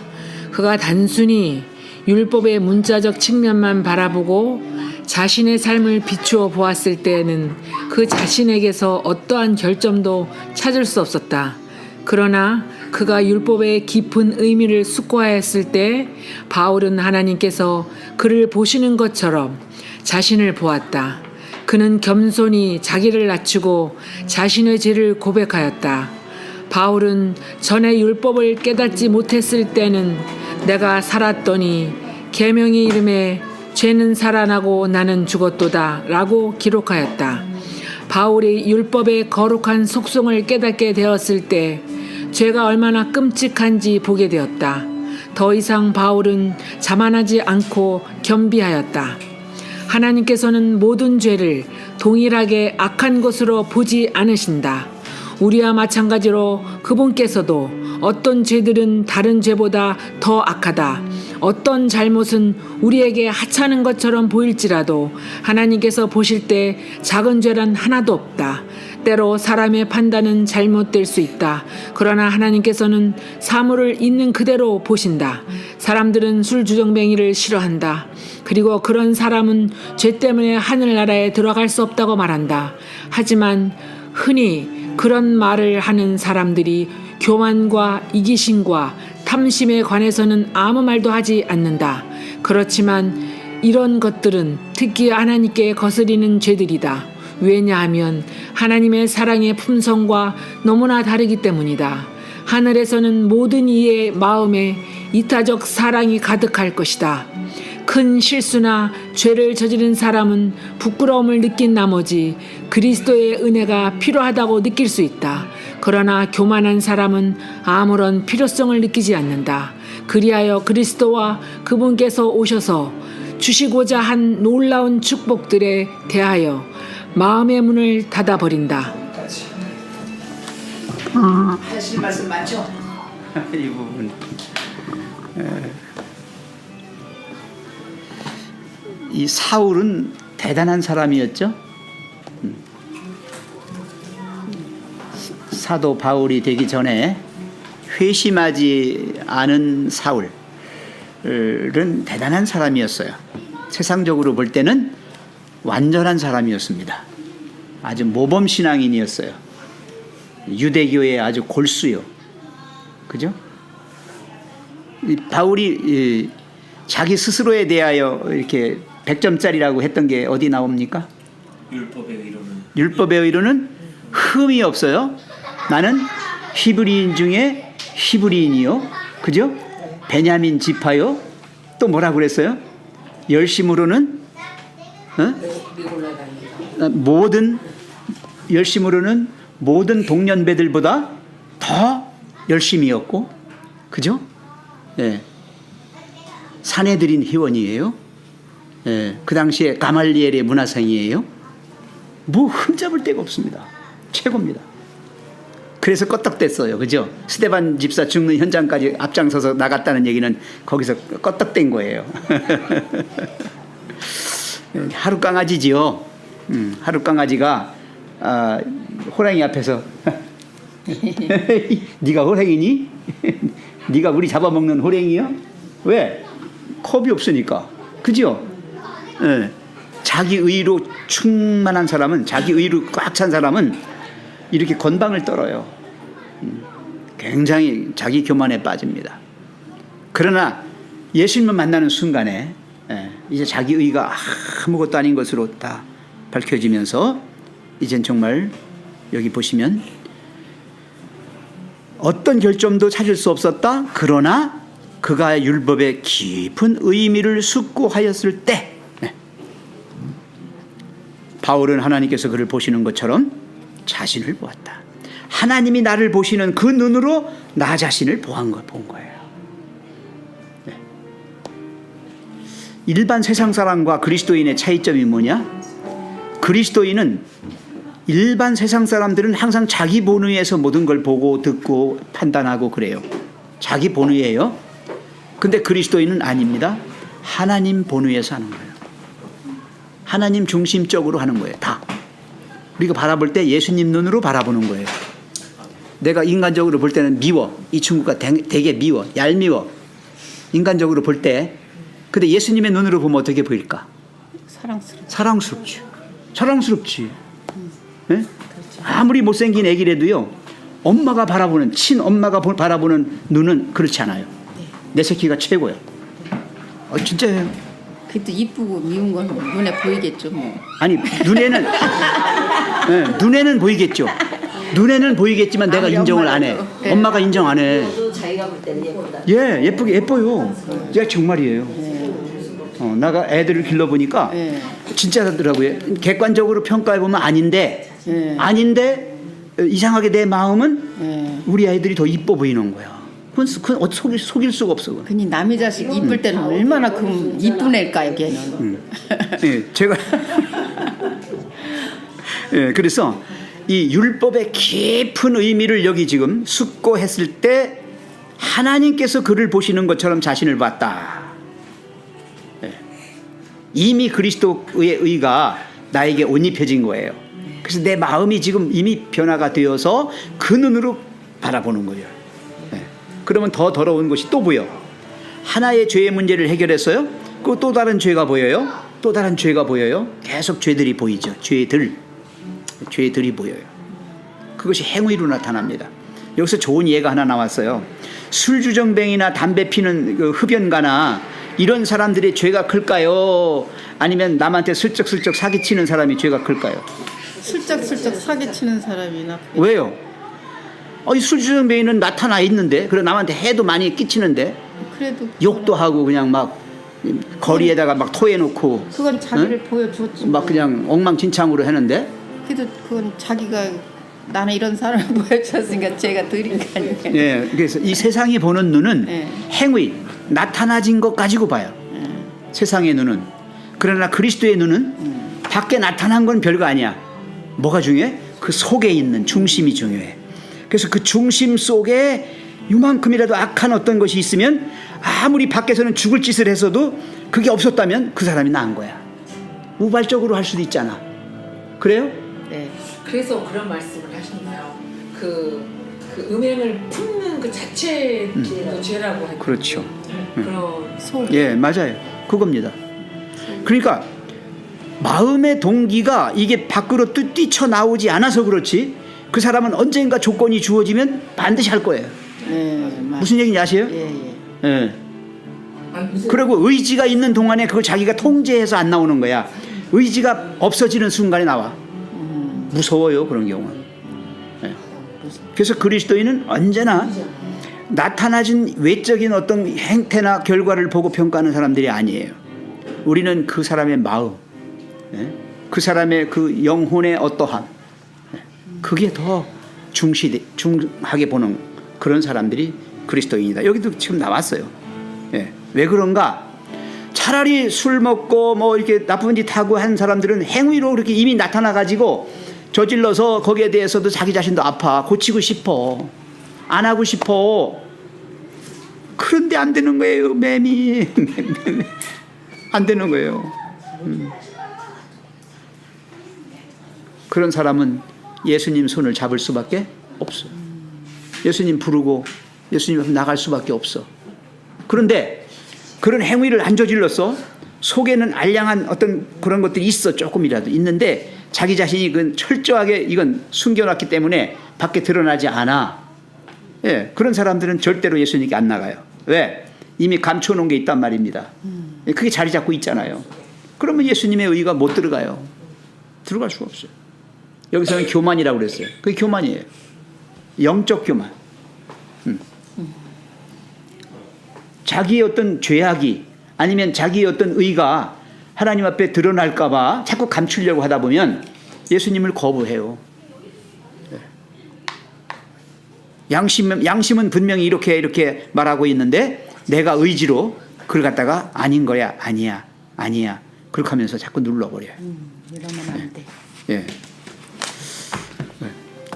그가 단순히 율법의 문자적 측면만 바라보고 자신의 삶을 비추어 보았을 때에는 그 자신에게서 어떠한 결점도 찾을 수 없었다. 그러나 그가 율법의 깊은 의미를 숙고하였을 때 바울은 하나님께서 그를 보시는 것처럼 자신을 보았다. 그는 겸손히 자기를 낮추고 자신의 죄를 고백하였다. 바울은 전에 율법을 깨닫지 못했을 때는 내가 살았더니 계명의 이름에 죄는 살아나고 나는 죽었도다 라고 기록하였다. 바울이 율법의 거룩한 속성을 깨닫게 되었을 때 죄가 얼마나 끔찍한지 보게 되었다. 더 이상 바울은 자만하지 않고 겸비하였다. 하나님께서는 모든 죄를 동일하게 악한 것으로 보지 않으신다. 우리와 마찬가지로 그분께서도 어떤 죄들은 다른 죄보다 더 악하다. 어떤 잘못은 우리에게 하찮은 것처럼 보일지라도 하나님께서 보실 때 작은 죄란 하나도 없다. 때로 사람의 판단은 잘못될 수 있다. 그러나 하나님께서는 사물을 있는 그대로 보신다. 사람들은 술주정뱅이를 싫어한다. 그리고 그런 사람은 죄 때문에 하늘나라에 들어갈 수 없다고 말한다. 하지만 흔히 그런 말을 하는 사람들이 교만과 이기심과 탐심에 관해서는 아무 말도 하지 않는다. 그렇지만 이런 것들은 특히 하나님께 거스리는 죄들이다. 왜냐하면 하나님의 사랑의 품성과 너무나 다르기 때문이다. 하늘에서는 모든 이의 마음에 이타적 사랑이 가득할 것이다. 큰 실수나 죄를 저지른 사람은 부끄러움을 느낀 나머지 그리스도의 은혜가 필요하다고 느낄 수 있다. 그러나 교만한 사람은 아무런 필요성을 느끼지 않는다. 그리하여 그리스도와 그분께서 오셔서 주시고자 한 놀라운 축복들에 대하여 마음의 문을 닫아버린다. 하실 말씀 많죠? 이 부분. 이 사울은 대단한 사람이었죠. 사도 바울이 되기 전에 회심하지 않은 사울은 대단한 사람이었어요. 세상적으로 볼 때는 완전한 사람이었습니다. 아주 모범 신앙인이었어요. 유대교의 아주 골수요. 그죠? 바울이 자기 스스로에 대하여 이렇게 100점짜리라고 했던 게 어디 나옵니까? 율법의 의로는 흠이 없어요. 나는 히브리인 중에 히브리인이요. 그죠? 베냐민 지파요. 또 뭐라고 그랬어요? 열심으로는 모든 동년배들보다 더 열심이었고, 그죠? 예. 사내들인 회원이에요. 예. 그 당시에 가말리엘의 문화생이에요. 뭐 흠잡을 데가 없습니다. 최고입니다. 그래서 껐떡댔어요. 그죠? 스데반 집사 죽는 현장까지 앞장서서 나갔다는 얘기는 거기서 껐떡댄 거예요. 하루 강아지지요. 하루 강아지가 호랑이 앞에서 네가 호랑이니? 네가 우리 잡아먹는 호랑이요? 왜? 겁이 없으니까. 그죠? 예. 자기 의로 충만한 사람은, 자기 의로 꽉 찬 사람은 이렇게 건방을 떨어요. 굉장히 자기 교만에 빠집니다. 그러나 예수님을 만나는 순간에 이제 자기 의가 아무것도 아닌 것으로 다 밝혀지면서 이젠 정말 여기 보시면 어떤 결점도 찾을 수 없었다. 그러나 그가 율법의 깊은 의미를 숙고하였을 때 바울은 하나님께서 그를 보시는 것처럼 자신을 보았다. 하나님이 나를 보시는 그 눈으로 나 자신을 본 거예요. 일반 세상 사람과 그리스도인의 차이점이 뭐냐? 그리스도인은 일반 세상 사람들은 항상 자기 본의에서 모든 걸 보고 듣고 판단하고 그래요. 자기 본의예요. 근데 그리스도인은 아닙니다. 하나님 본의에서 하는 거예요. 하나님 중심적으로 하는 거예요. 다. 우리가 바라볼 때 예수님 눈으로 바라보는 거예요. 내가 인간적으로 볼 때는 미워. 이 친구가 되게 미워. 얄미워. 인간적으로 볼 때. 근데 예수님의 눈으로 보면 어떻게 보일까? 사랑스럽지. 사랑스럽지. 네? 아무리 못생긴 애기라도요, 엄마가 바라보는, 친엄마가 바라보는 눈은 그렇지 않아요. 내 새끼가 최고야. 진짜예요. 그래도 이쁘고 미운 건 눈에 보이겠죠 뭐. 아니, 눈에는, 눈에는 보이겠죠. 눈에는 보이겠지만 내가 인정을 안 해. 네. 엄마가 인정 안 해. 또 자기가 볼 때는 예쁘다. 예, 예뻐요. 제가 정말이에요. 나가 애들을 길러보니까 진짜더라고요. 객관적으로 평가해보면 아닌데 이상하게 내 마음은 우리 아이들이 더 이뻐 보이는 거야. 그건 속일 수가 없어. 그니 남의 자식 이쁠 때는 얼마나 그 이쁜 애일까요 걔는. 예, 제가 그래서 이 율법의 깊은 의미를 여기 지금 숙고했을 때 하나님께서 그를 보시는 것처럼 자신을 봤다. 이미 그리스도의 의가 나에게 옷 입혀진 거예요. 그래서 내 마음이 지금 이미 변화가 되어서 그 눈으로 바라보는 거예요. 그러면 더 더러운 것이 또 보여. 하나의 죄의 문제를 해결했어요. 그 또 다른 죄가 보여요. 또 다른 죄가 보여요. 계속 죄들이 보이죠. 죄들이 보여요. 그것이 행위로 나타납니다. 여기서 좋은 예가 하나 나왔어요. 술주정뱅이나 담배 피는 그 흡연가나 이런 사람들의 죄가 클까요? 아니면 남한테 슬쩍슬쩍 사기치는 사람이 죄가 클까요? 슬쩍슬쩍 사기치는 사람이나. 왜요? 이 술주정뱅이는 나타나 있는데, 그래 남한테 해도 많이 끼치는데, 그래도 욕도 하고 그냥 막 거리에다가 막 토해놓고, 그건 자기를 보여줬지. 막 그냥 엉망진창으로 하는데, 그래도 그건 자기가 나는 이런 사람을 보여줬으니까 제가 드린 거 아니에요. 예, 그래서 이 세상이 보는 눈은 행위, 나타나진 것 가지고 봐요. 세상의 눈은. 그러나 그리스도의 눈은 밖에 나타난 건 별거 아니야. 뭐가 중요해? 그 속에 있는 중심이 중요해. 그래서 그 중심 속에 이만큼이라도 악한 어떤 것이 있으면 아무리 밖에서는 죽을 짓을 했어도 그게 없었다면 그 사람이 나은 거야. 우발적으로 할 수도 있잖아. 그래요? 네. 그래서 그런 말씀을 하셨나요? 그 음행을 품는 그 자체도 죄라고 했죠. 그렇죠. 그런 예, 맞아요. 그겁니다. 그러니까 마음의 동기가 이게 밖으로 뛰쳐나오지 않아서 그렇지, 그 사람은 언젠가 조건이 주어지면 반드시 할 거예요. 무슨 얘기인지 아세요? 예. 그리고 의지가 있는 동안에 그걸 자기가 통제해서 안 나오는 거야. 의지가 없어지는 순간에 나와. 무서워요, 그런 경우는. 그래서 그리스도인은 언제나 나타나진 외적인 어떤 행태나 결과를 보고 평가하는 사람들이 아니에요. 우리는 그 사람의 마음, 그 사람의 그 영혼의 어떠함, 그게 더 중하게 보는 그런 사람들이 그리스도인이다. 여기도 지금 나왔어요. 왜 그런가? 차라리 술 먹고 뭐 이렇게 나쁜 짓 하고 한 사람들은 행위로 그렇게 이미 나타나가지고 저질러서 거기에 대해서도 자기 자신도 아파. 고치고 싶어. 안 하고 싶어. 그런데 안 되는 거예요, 매미. 안 되는 거예요. 그런 사람은 예수님 손을 잡을 수밖에 없어. 예수님 부르고 예수님 앞에 나갈 수밖에 없어. 그런데 그런 행위를 안 저질렀어. 속에는 알량한 어떤 그런 것들이 있어. 조금이라도 있는데 자기 자신이 그 철저하게 이건 숨겨놨기 때문에 밖에 드러나지 않아. 예, 그런 사람들은 절대로 예수님께 안 나가요. 왜? 이미 감춰놓은 게 있단 말입니다. 그게 자리 잡고 있잖아요. 그러면 예수님의 의가 못 들어가요. 들어갈 수가 없어요. 여기서는 교만이라고 그랬어요. 그게 교만이에요. 영적 교만. 자기의 어떤 죄악이 아니면 자기의 어떤 의가 하나님 앞에 드러날까봐 자꾸 감추려고 하다 보면 예수님을 거부해요. 양심은 분명히 이렇게 말하고 있는데 내가 의지로 그걸 갖다가 아닌 거야, 아니야. 그렇게 하면서 자꾸 눌러버려요. 이러면 안 돼. 예.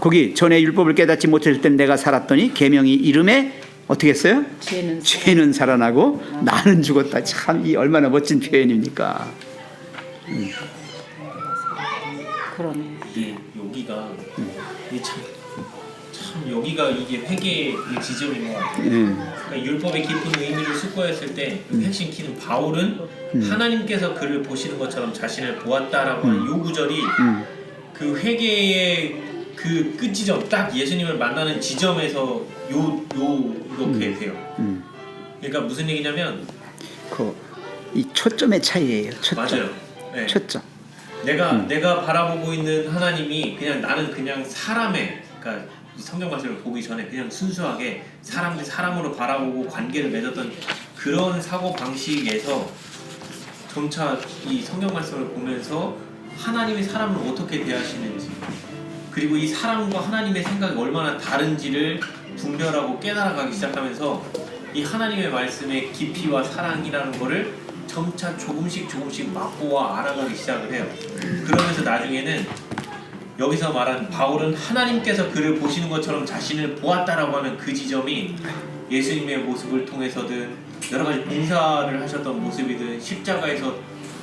거기 전에 율법을 깨닫지 못했을 땐 내가 살았더니 계명이 이름에 어떻게 했어요? 죄는 살아나고 나는 죽었다. 참 이 얼마나 멋진 표현입니까? 그러네. 여기가 이게 참 여기가 이게 회개의 지점인 것 같아요. 그러니까 율법의 깊은 의미를 숙고했을 때 핵심 키는 바울은 하나님께서 그를 보시는 것처럼 자신을 보았다라고 하는 요 구절이 그 회개의 그 끝지점 딱 예수님을 만나는 지점에서 이렇게 돼요. 그러니까 무슨 얘기냐면 이 초점의 차이예요. 초점. 맞아요. 네. 초점. 내가 바라보고 있는 하나님이 그냥 나는 그냥 사람의 그러니까 성경 말씀을 보기 전에 그냥 순수하게 사람들 사람으로 바라보고 관계를 맺었던 그런 사고 방식에서 점차 이 성경 말씀을 보면서 하나님이 사람을 어떻게 대하시는지 그리고 이 사람과 하나님의 생각이 얼마나 다른지를 분별하고 깨달아가기 시작하면서 이 하나님의 말씀의 깊이와 사랑이라는 거를 점차 조금씩 맛보아 알아가기 시작을 해요. 그러면서 나중에는 여기서 말한 바울은 하나님께서 그를 보시는 것처럼 자신을 보았다라고 하는 그 지점이 예수님의 모습을 통해서든 여러 가지 봉사를 하셨던 모습이든 십자가에서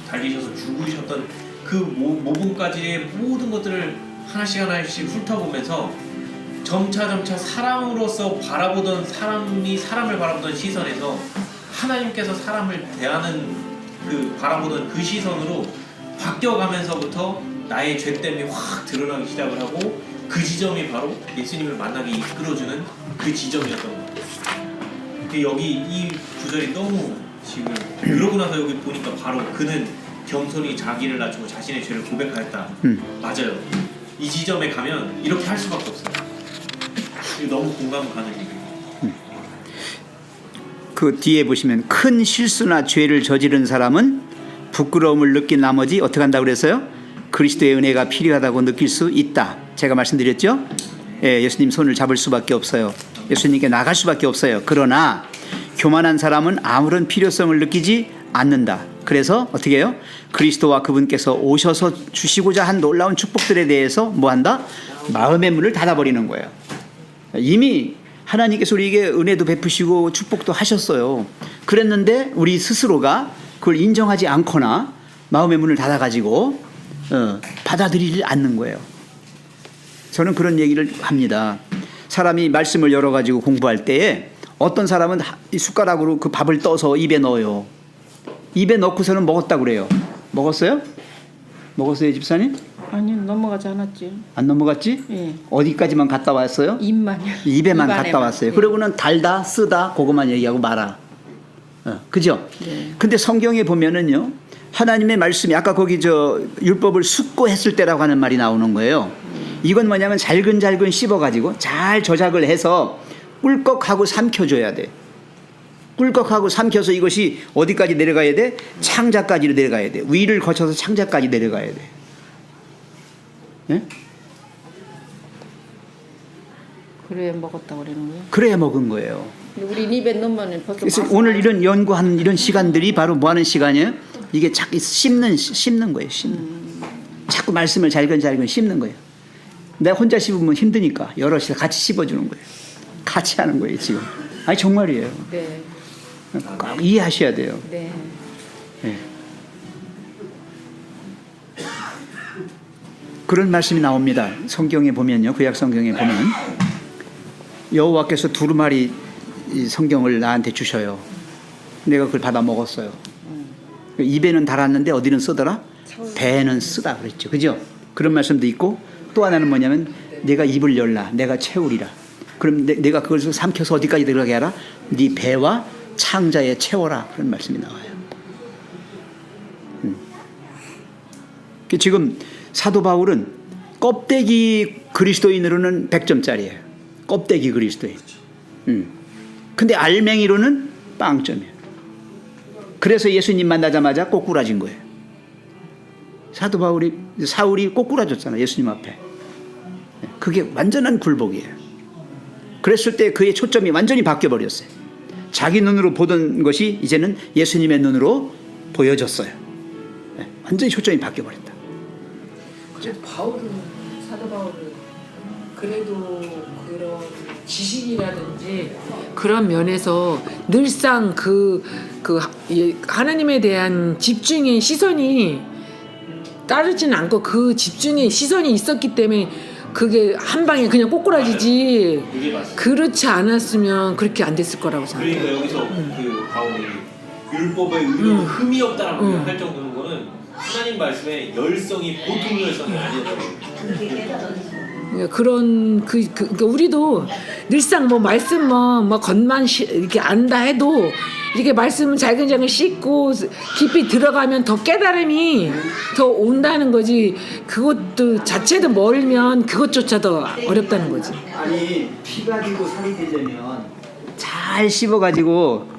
달리셔서 죽으셨던 그 모분까지의 모든 것들을 하나씩 훑어보면서 점차 사람으로서 바라보던 사람을 바라보던 시선에서 하나님께서 사람을 대하는 바라보던 그 시선으로 바뀌어가면서부터 나의 죄 때문에 확 드러나기 시작을 하고 그 지점이 바로 예수님을 만나게 이끌어주는 그 지점이었던 것 같아요. 여기 이 구절이 너무 지금 그러고 나서 여기 보니까 바로 그는 겸손히 자기를 낮추고 자신의 죄를 고백하였다. 맞아요. 이 지점에 가면 이렇게 할 수밖에 없어요. 이거 너무 공감 가는 얘기예요. 그 뒤에 보시면 큰 실수나 죄를 저지른 사람은 부끄러움을 느낀 나머지 어떻게 한다고 그랬어요? 그리스도의 은혜가 필요하다고 느낄 수 있다. 제가 말씀드렸죠? 예, 예수님 손을 잡을 수밖에 없어요. 예수님께 나갈 수밖에 없어요. 그러나 교만한 사람은 아무런 필요성을 느끼지 않는다. 그래서 어떻게 해요? 그리스도와 그분께서 오셔서 주시고자 한 놀라운 축복들에 대해서 뭐한다? 마음의 문을 닫아버리는 거예요. 이미 하나님께서 우리에게 은혜도 베푸시고 축복도 하셨어요. 그랬는데 우리 스스로가 그걸 인정하지 않거나 마음의 문을 닫아가지고 받아들이지 않는 거예요. 저는 그런 얘기를 합니다. 사람이 말씀을 열어가지고 공부할 때에 어떤 사람은 숟가락으로 그 밥을 떠서 입에 넣어요. 입에 넣고서는 먹었다고 그래요. 먹었어요? 먹었어요, 집사님? 아니 넘어가지 않았지. 안 넘어갔지? 예. 어디까지만 갔다 왔어요? 입만요. 입에만 갔다 입안에만. 왔어요. 예. 그러고는 달다, 쓰다, 그것만 얘기하고 말아. 그죠? 네. 근데 성경에 보면은요, 하나님의 말씀이 아까 거기 율법을 숙고했을 때라고 하는 말이 나오는 거예요. 이건 뭐냐면 잘근 씹어가지고 잘 조작을 해서 꿀꺽하고 삼켜줘야 돼. 꿀꺽하고 삼켜서 이것이 어디까지 내려가야 돼? 창자까지 내려가야 돼. 위를 거쳐서 창자까지 내려가야 돼. 예? 그래 먹었다 그러는 거야. 그래야 먹은 거예요. 우리 입에 넣으면 벌써. 그래서 오늘 이런 연구하는 이런 시간들이 바로 뭐 하는 시간이에요? 이게 자꾸 씹는 거예요. 자꾸 말씀을 잘근 씹는 거예요. 내가 혼자 씹으면 힘드니까 여럿이 같이 씹어주는 거예요. 같이 하는 거예요 지금. 아니 정말이에요. 네. 꼭 이해하셔야 돼요. 네. 네. 그런 말씀이 나옵니다. 성경에 보면요, 구약 성경에 보면 여호와께서 두루마리 이 성경을 나한테 주셔요. 내가 그걸 받아 먹었어요. 입에는 달았는데 어디는 쓰더라? 배에는 쓰다 그랬죠. 그죠? 그런 말씀도 있고 또 하나는 뭐냐면 내가 입을 열라. 내가 채우리라. 그럼 내가 그걸 삼켜서 어디까지 들어가게 하라? 네 배와 창자에 채워라. 그런 말씀이 나와요. 지금 사도 바울은 껍데기 그리스도인으로는 100점짜리예요. 껍데기 그리스도인. 근데 알맹이로는 빵점이에요. 그래서 예수님 만나자마자 꼬꾸라진 거예요. 사울이 꼬꾸라졌잖아요. 예수님 앞에. 그게 완전한 굴복이에요. 그랬을 때 그의 초점이 완전히 바뀌어버렸어요. 자기 눈으로 보던 것이 이제는 예수님의 눈으로 보여졌어요. 완전히 초점이 바뀌어버렸다. 사도 바울은 그래도 그런 지식이라든지 그런 면에서 늘상 하나님에 대한 집중의 시선이 따르지는 않고 그 집중의 시선이 있었기 때문에 그게 한 방에 그냥 꼬꾸라지지. 그게 맞습니다. 그렇지 않았으면 그렇게 안 됐을 거라고 생각해요. 그러니까 여기서 그 바울이 율법에 의료는 흠이 없다라고 할 정도는 거는 하나님 말씀의 열성이 보통 열성이 아니었다고. 그러니까 우리도 늘상 뭐 말씀 뭐 겉만 이렇게 안다 해도 이렇게 말씀은 잘근잘근 씻고 깊이 들어가면 더 깨달음이 더 온다는 거지. 그것도 자체도 멀면 그것조차도 어렵다는 거지. 아니 피가 되고 살이 되려면 잘 씹어가지고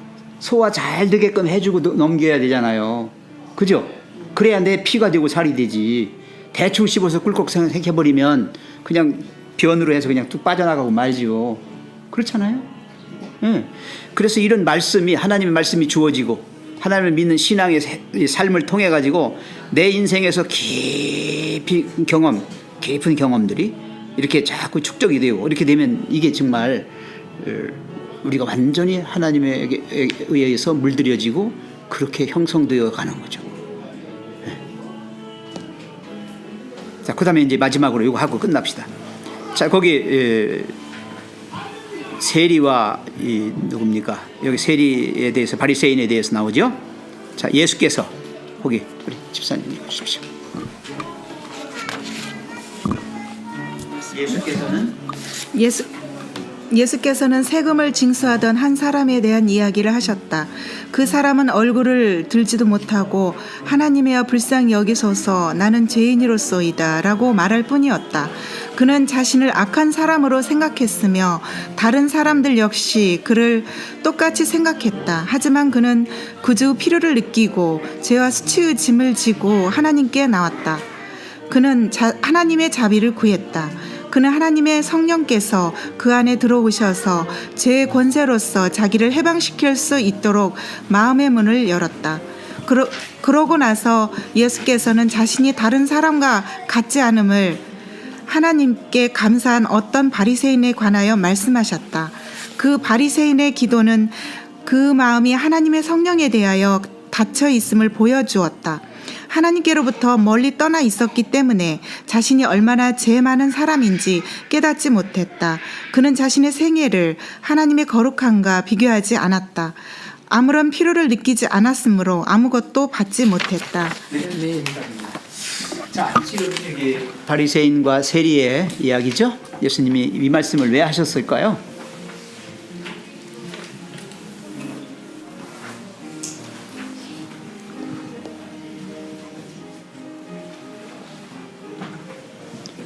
소화 잘 되게끔 해주고 넘겨야 되잖아요. 그죠? 그래야 내 피가 되고 살이 되지. 대충 씹어서 꿀꺽 생각해버리면 그냥 변으로 해서 그냥 뚝 빠져나가고 말지요. 그렇잖아요. 네. 그래서 이런 말씀이 하나님의 말씀이 주어지고 하나님을 믿는 신앙의 삶을 통해 가지고 내 인생에서 깊은 경험들이 이렇게 자꾸 축적이 되고 이렇게 되면 이게 정말 우리가 완전히 하나님에 의해서 물들여지고 그렇게 형성되어 가는 거죠. 네. 자, 그다음에 이제 마지막으로 이거 하고 끝납시다. 자, 거기 세리와 누굽니까? 여기 세리에 대해서 바리새인에 대해서 나오죠. 자, 예수께서 거기 우리 집사님 읽어주십시오. 예수께서는 세금을 징수하던 한 사람에 대한 이야기를 하셨다. 그 사람은 얼굴을 들지도 못하고 하나님이여 불쌍히 여기소서 나는 죄인이로소이다 라고 말할 뿐이었다. 그는 자신을 악한 사람으로 생각했으며 다른 사람들 역시 그를 똑같이 생각했다. 하지만 그는 구주 필요를 느끼고 죄와 수치의 짐을 지고 하나님께 나왔다. 그는 하나님의 자비를 구했다. 그는 하나님의 성령께서 그 안에 들어오셔서 죄의 권세로서 자기를 해방시킬 수 있도록 마음의 문을 열었다. 그러고 나서 예수께서는 자신이 다른 사람과 같지 않음을 하나님께 감사한 어떤 바리새인에 관하여 말씀하셨다. 그 바리새인의 기도는 그 마음이 하나님의 성령에 대하여 닫혀 있음을 보여주었다. 하나님께로부터 멀리 떠나 있었기 때문에 자신이 얼마나 죄 많은 사람인지 깨닫지 못했다. 그는 자신의 생애를 하나님의 거룩함과 비교하지 않았다. 아무런 필요를 느끼지 않았으므로 아무것도 받지 못했다. 네. 자, 지금 여기 바리새인과 세리의 이야기죠. 예수님이 이 말씀을 왜 하셨을까요?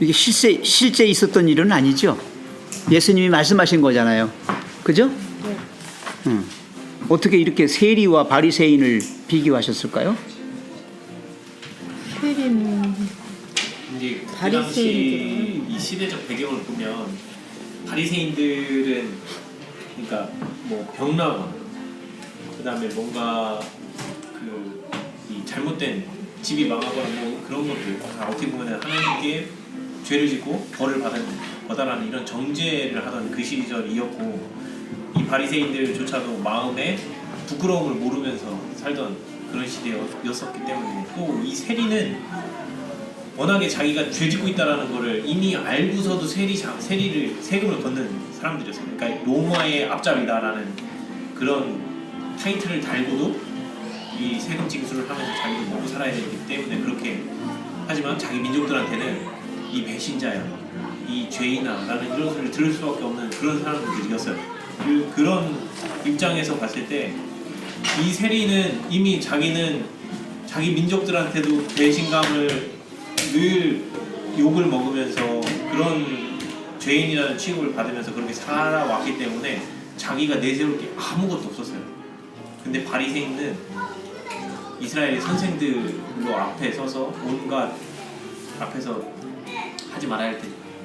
이게 실제 있었던 일은 아니죠. 예수님이 말씀하신 거잖아요. 그죠? 네. 어떻게 이렇게 세리와 바리새인을 비교하셨을까요? 세리는 이제 그 당시 이 시대적 배경을 보면 바리새인들은 그러니까 뭐 병나거나 그다음에 뭔가 이 잘못된 집이 망하거나 뭐 그런 것들 다 어떻게 보면 하나님께 죄를 짓고 벌을 받아라는 이런 정죄를 하던 그 시절이었고 이 바리새인들조차도 마음에 부끄러움을 모르면서 살던 그런 시대였었기 때문에 또 이 세리는 워낙에 자기가 죄 짓고 있다라는 거를 이미 알고서도 세금을 걷는 사람들이었어요. 그러니까 로마의 앞잡이다라는 그런 타이틀을 달고도 이 세금 징수를 하면서 자기도 먹고 살아야 되기 때문에 그렇게 하지만 자기 민족들한테는 이 배신자야, 이 죄인아라는 이런 소리를 들을 수밖에 없는 그런 사람들이었어요. 그런 입장에서 봤을 때 이 세리는 이미 자기는 자기 민족들한테도 배신감을 늘 욕을 먹으면서 그런 죄인이라는 취급을 받으면서 그렇게 살아왔기 때문에 자기가 내세울 게 아무것도 없었어요. 근데 바리새인은 이스라엘의 선생들로 앞에 서서 온갖 앞에서 하지 말아야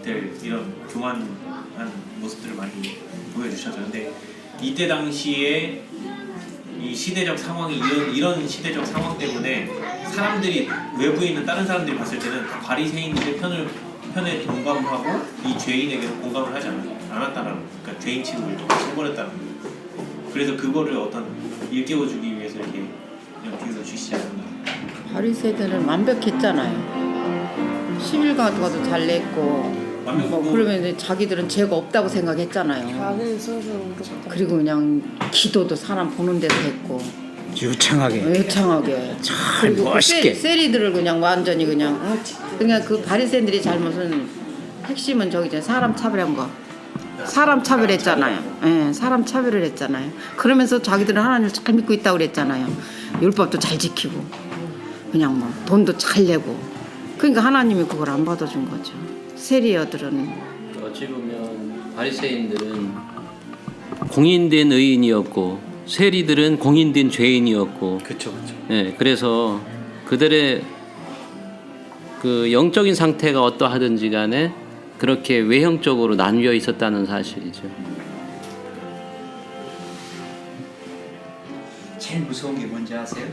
될 이런 교만한 모습들을 많이 보여주셨죠. 근데 이때 당시에 이 시대적 상황이 이런 시대적 상황 때문에 사람들이 외부에 있는 다른 사람들이 봤을 때는 다 바리새인들의 편에 공감을 하고 이 죄인에게는 공감을 하지 않았다는 거예요. 그러니까 죄인 취급을 똑같이 해버렸다는 거예요. 그래서 그거를 어떤 일깨워주기 위해서 이렇게 비유를 주시지 않았나. 바리새인들은 완벽했잖아요. 11가도 잘 냈고 뭐 그러면 이제 자기들은 죄가 없다고 생각했잖아요. 그리고 그냥 기도도 사람 보는 데서 했고 유창하게 잘 그리고 멋있게. 세리들을 그냥 완전히 그냥 그 바리새인들이 잘못은 핵심은 저기죠. 사람 차별한 거. 사람 차별했잖아요. 예, 사람 차별을 했잖아요. 그러면서 자기들은 하나님을 잘 믿고 있다고 그랬잖아요. 율법도 잘 지키고 그냥 뭐 돈도 잘 내고. 그러니까 하나님이 그걸 안 받아준 거죠. 세리여들은 어찌 보면 바리새인들은 공인된 의인이었고 세리들은 공인된 죄인이었고. 그렇죠. 예, 그래서 그들의 그 영적인 상태가 어떠하든지 간에 그렇게 외형적으로 나뉘어 있었다는 사실이죠. 제일 무서운 게 뭔지 아세요?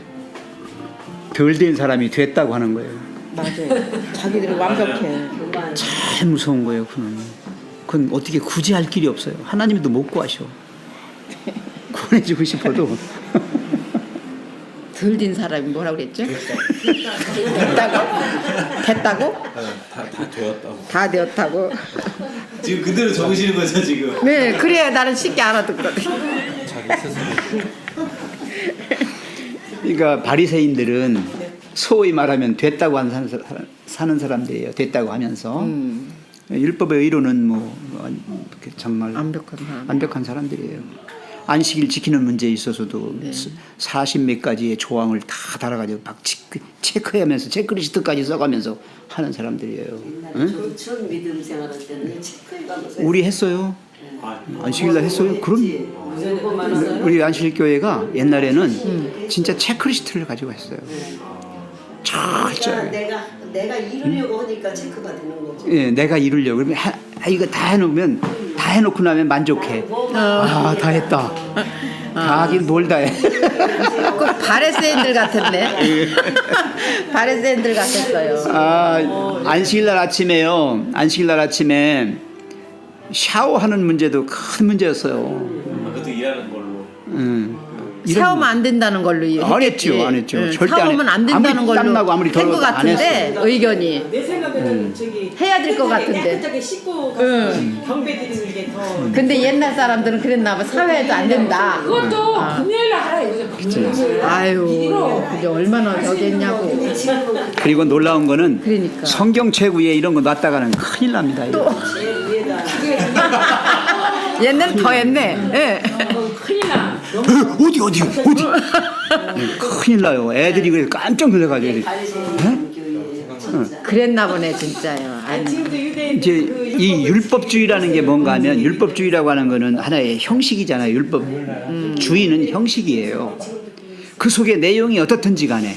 덜 된 사람이 됐다고 하는 거예요. 맞아요. 자기들은 완벽해. 제일 무서운 거예요. 그건 어떻게 굳이 할 길이 없어요. 하나님도 못 구하셔. 구원해주고 싶어도. 덜딘 사람이 뭐라고 그랬죠? 됐다고? 됐다고? 다 되었다고. 다 되었다고. 지금 그대로 적으시는 거죠 지금? 네, 그래야 나는 쉽게 알아듣거든. 그러니까 바리새인들은 소위 말하면 됐다고 사는 사람들이에요. 됐다고 하면서 율법의 의로는 뭐 정말 완벽한 사람들이에요. 안식일 지키는 문제에 있어서도 40몇 가지의 조항을 다 달아가지고 막 체크하면서 체크리스트까지 써가면서 하는 사람들이에요. 응? 처음 믿음 생활할 때는 체크해가면서 우리 했어요. 안식일날 했어요. 그럼 우리 안식일 교회가 옛날에는 진짜 체크리스트를 가지고 했어요. 철저하게. 내가 이루려고 하니까 체크가 되는 거죠. 예, 내가 이루려고 그러면 이거 다 해놓으면 다 해놓고 나면 만족해. 다 했다. 다 하긴 뭘 다 해. 그 바리새인들 같았네. 바리새인들 같았어요. 안식일날 아침에요. 안식일날 아침에 샤워하는 문제도 큰 문제였어요. 그것도 일하는 걸로. 샤워면 안 된다는 걸로 안 했죠, 안 했죠. 절대 샤워면 안 된다는 아무리 걸로 땀나고 아무리 한 것 더러워도 안 같은데 의견이 내 생각에는 저기 해야 될 것 같은데. 깨끗하게 씻고 가서 경배 드리는 게 더. 근데 옛날 사람들은 그랬나 봐. 사회에도 안 된다. 그것도 금요일날 하라 이거죠. 아유, 근데 얼마나 저겠냐고. 그리고 놀라운 거는 그러니까. 성경책 위에 이런 거 놨다가는 큰일 납니다. 이거. 옛날엔 더 했네. 예. 큰일 나. 어디 큰일 나요. 애들이 그래서 깜짝 놀라가지고 그랬나 보네 진짜요. 아니. 지금도 유대인 이제 이 율법주의라는 게 뭔가 하면 율법주의라고 하는 거는 하나의 형식이잖아요. 율법주의는 형식이에요. 그 속에 내용이 어떻든지 간에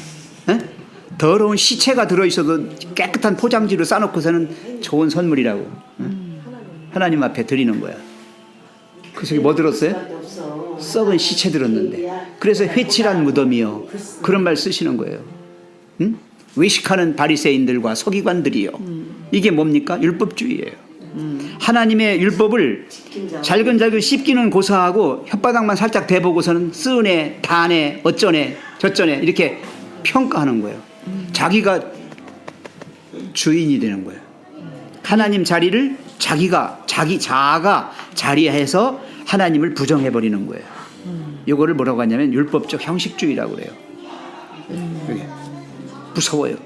더러운 시체가 들어있어도 깨끗한 포장지로 싸놓고서는 좋은 선물이라고 하나님 앞에 드리는 거야. 그 속에 뭐 들었어요? 썩은 시체 들었는데. 그래서 회칠한 무덤이요. 그런 말 쓰시는 거예요. 외식하는 바리새인들과 서기관들이요. 이게 뭡니까? 율법주의예요. 하나님의 율법을 잘근잘근 씹기는 고사하고 혓바닥만 살짝 대보고서는 쓰네, 다네, 어쩌네, 저쩌네 이렇게 평가하는 거예요. 자기가 주인이 되는 거예요. 하나님 자리를 자아가 자리해서 하나님을 부정해 버리는 거예요. 이거를 뭐라고 하냐면 율법적 형식주의라고 그래요. 그게 무서워요.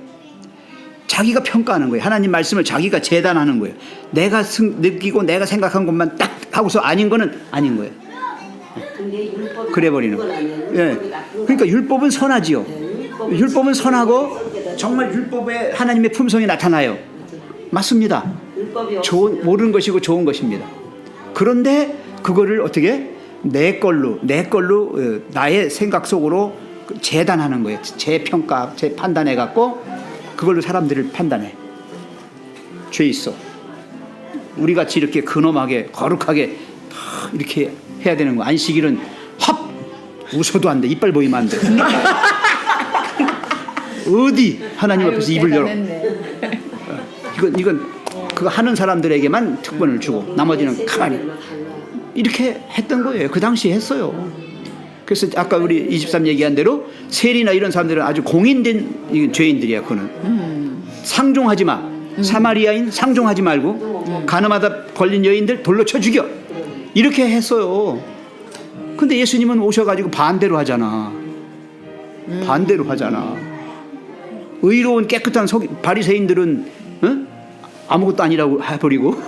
자기가 평가하는 거예요. 하나님 말씀을 자기가 재단하는 거예요. 내가 느끼고 내가 생각한 것만 딱 하고서 아닌 거는 아닌 거예요. 그래 버리는 거예요. 예. 그러니까 율법은 선하지요. 율법은 선하고 정말 율법에 하나님의 품성이 나타나요. 맞습니다. 옳은 것이고 좋은 것입니다. 그런데 그거를 어떻게 내 걸로 나의 생각 속으로 재단하는 거예요. 재평가, 재판단해 갖고 그걸로 사람들을 판단해. 죄 있어. 우리 같이 이렇게 근엄하게 거룩하게 이렇게 해야 되는 거. 안식일은 합 웃어도 안 돼. 이빨 보이면 안 돼. 어디 하나님 앞에서 입을 열어. 이건 그거 하는 사람들에게만 특권을 주고 나머지는 가만히 이렇게 했던 거예요. 그 당시에 했어요. 그래서 아까 우리 23 얘기한 대로 세리나 이런 사람들은 아주 공인된 죄인들이야. 그거는 상종하지 마. 사마리아인 상종하지 말고 간음하다 걸린 여인들 돌로 쳐 죽여. 이렇게 했어요. 근데 예수님은 오셔가지고 반대로 하잖아. 반대로 하잖아. 의로운 깨끗한 바리새인들은 아무것도 아니라고 해버리고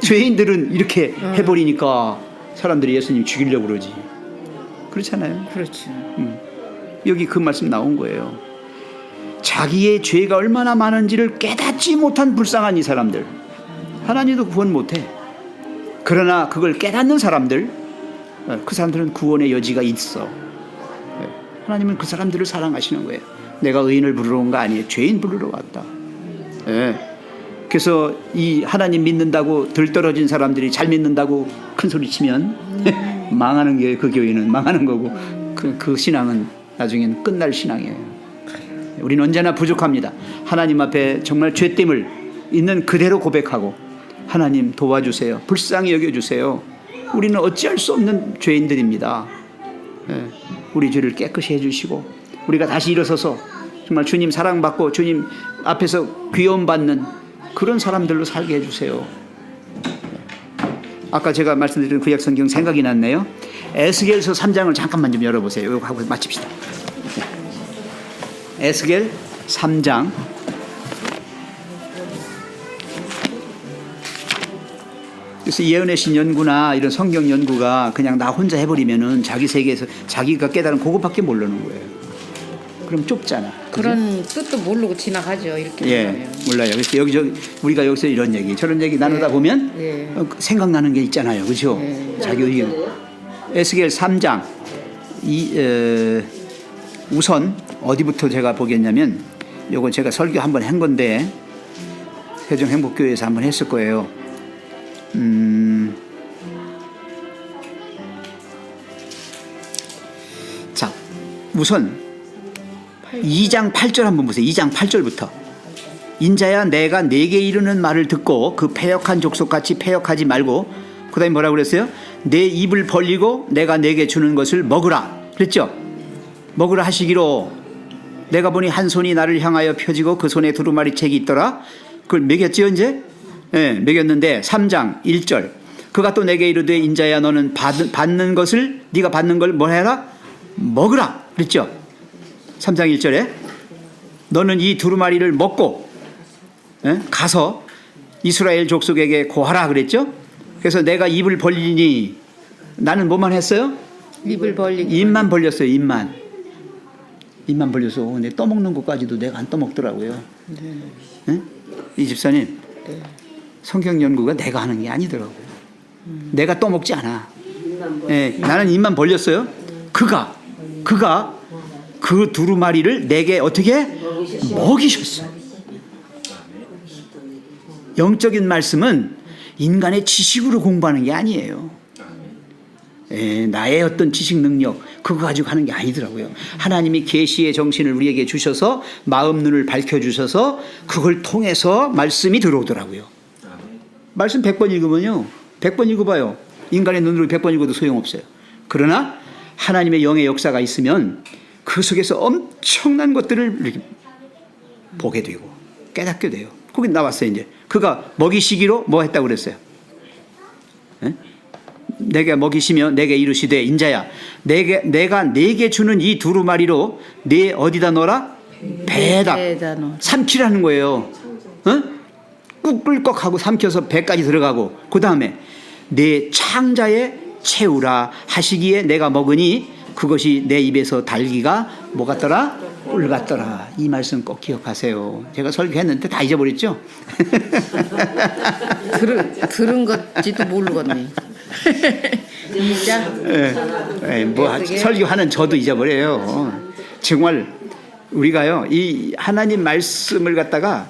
죄인들은 이렇게 해버리니까 사람들이 예수님 죽이려고 그러지. 그렇잖아요. 그렇죠. 여기 그 말씀 나온 거예요. 자기의 죄가 얼마나 많은지를 깨닫지 못한 불쌍한 이 사람들. 하나님도 구원 못해. 그러나 그걸 깨닫는 사람들, 그 사람들은 구원의 여지가 있어. 하나님은 그 사람들을 사랑하시는 거예요. 내가 의인을 부르러 온 거 아니에요. 죄인 부르러 왔다. 그래서 이 하나님 믿는다고 들떨어진 사람들이 잘 믿는다고 큰 소리 치면 망하는 게 그 교회는 망하는 거고 그 신앙은 나중엔 끝날 신앙이에요. 우리는 언제나 부족합니다. 하나님 앞에 정말 죄됨을 있는 그대로 고백하고 하나님 도와주세요. 불쌍히 여겨주세요. 우리는 어찌할 수 없는 죄인들입니다. 우리 죄를 깨끗이 해주시고 우리가 다시 일어서서 정말 주님 사랑받고 주님 앞에서 귀여움받는 그런 사람들로 살게 해주세요. 아까 제가 말씀드린 구약성경 생각이 났네요. 에스겔서 3장을 잠깐만 좀 열어보세요. 이거 하고 마칩시다. 에스겔 3장 그래서 예언의 신 연구나 이런 성경 연구가 그냥 나 혼자 해버리면은 자기 세계에서 자기가 깨달은 그것밖에 모르는 거예요. 그럼 좁잖아. 그런 뜻도 모르고 지나가죠. 이렇게 보면. 몰라요. 그래서 여기저기 우리가 여기서 이런 얘기 저런 얘기 나누다 보면 생각나는 게 있잖아요. 그렇죠? 자기 의견. 에스겔 3장 우선 어디부터 제가 보겠냐면 요거 제가 설교 한번 한 건데 세종행복교회에서 한번 했을 거예요. 자, 우선 2장 8절 한번 보세요. 2장 8절부터 인자야 내가 내게 이르는 말을 듣고 그 패역한 족속같이 패역하지 말고 그 다음에 뭐라고 그랬어요? 내 입을 벌리고 내가 내게 주는 것을 먹으라 그랬죠? 먹으라 하시기로 내가 보니 한 손이 나를 향하여 펴지고 그 손에 두루마리 책이 있더라. 그걸 먹였죠 이제? 네, 먹였는데 3장 1절 그가 또 내게 이르되 인자야 너는 받는 것을 네가 받는 걸 뭐 해라? 먹으라 그랬죠? 3장 1절에 너는 이 두루마리를 먹고 가서 이스라엘 족속에게 고하라 그랬죠? 그래서 내가 입을 벌리니 나는 뭐만 했어요? 입을 벌리고 입만 벌렸어요. 입만 벌려서 근데 떠먹는 것까지도 내가 안 떠먹더라고요. 네? 이 집사님 성경 연구가 내가 하는 게 아니더라고요. 내가 떠먹지 않아. 나는 입만 벌렸어요. 그가 그 두루마리를 내게 어떻게 먹이셨어. 영적인 말씀은 인간의 지식으로 공부하는 게 아니에요. 나의 어떤 지식 능력 그거 가지고 하는 게 아니더라고요. 하나님이 계시의 정신을 우리에게 주셔서 마음 눈을 밝혀주셔서 그걸 통해서 말씀이 들어오더라고요. 말씀 100번 읽으면요 100번 읽어봐요. 인간의 눈으로 100번 읽어도 소용없어요. 그러나 하나님의 영의 역사가 있으면 그 속에서 엄청난 것들을 보게 되고 깨닫게 돼요. 거기 나왔어요. 이제 그가 먹이시기로 뭐 했다고 그랬어요? 예? 내게 먹이시며 내게 이르시되 인자야 내가 네게 주는 이 두루마리로 네 어디다 넣어라? 배에다 삼키라는 거예요. 어? 꿀꺽하고 삼켜서 배까지 들어가고 그 다음에 내 창자에 채우라 하시기에 내가 먹으니 그것이 내 입에서 달기가 뭐 같더라? 꿀 같더라. 이 말씀 꼭 기억하세요. 제가 설교했는데 다 잊어버렸죠? 들은 것지도 모르겠네. 진짜? 뭐 설교하는 저도 잊어버려요. 정말 우리가요 이 하나님 말씀을 갖다가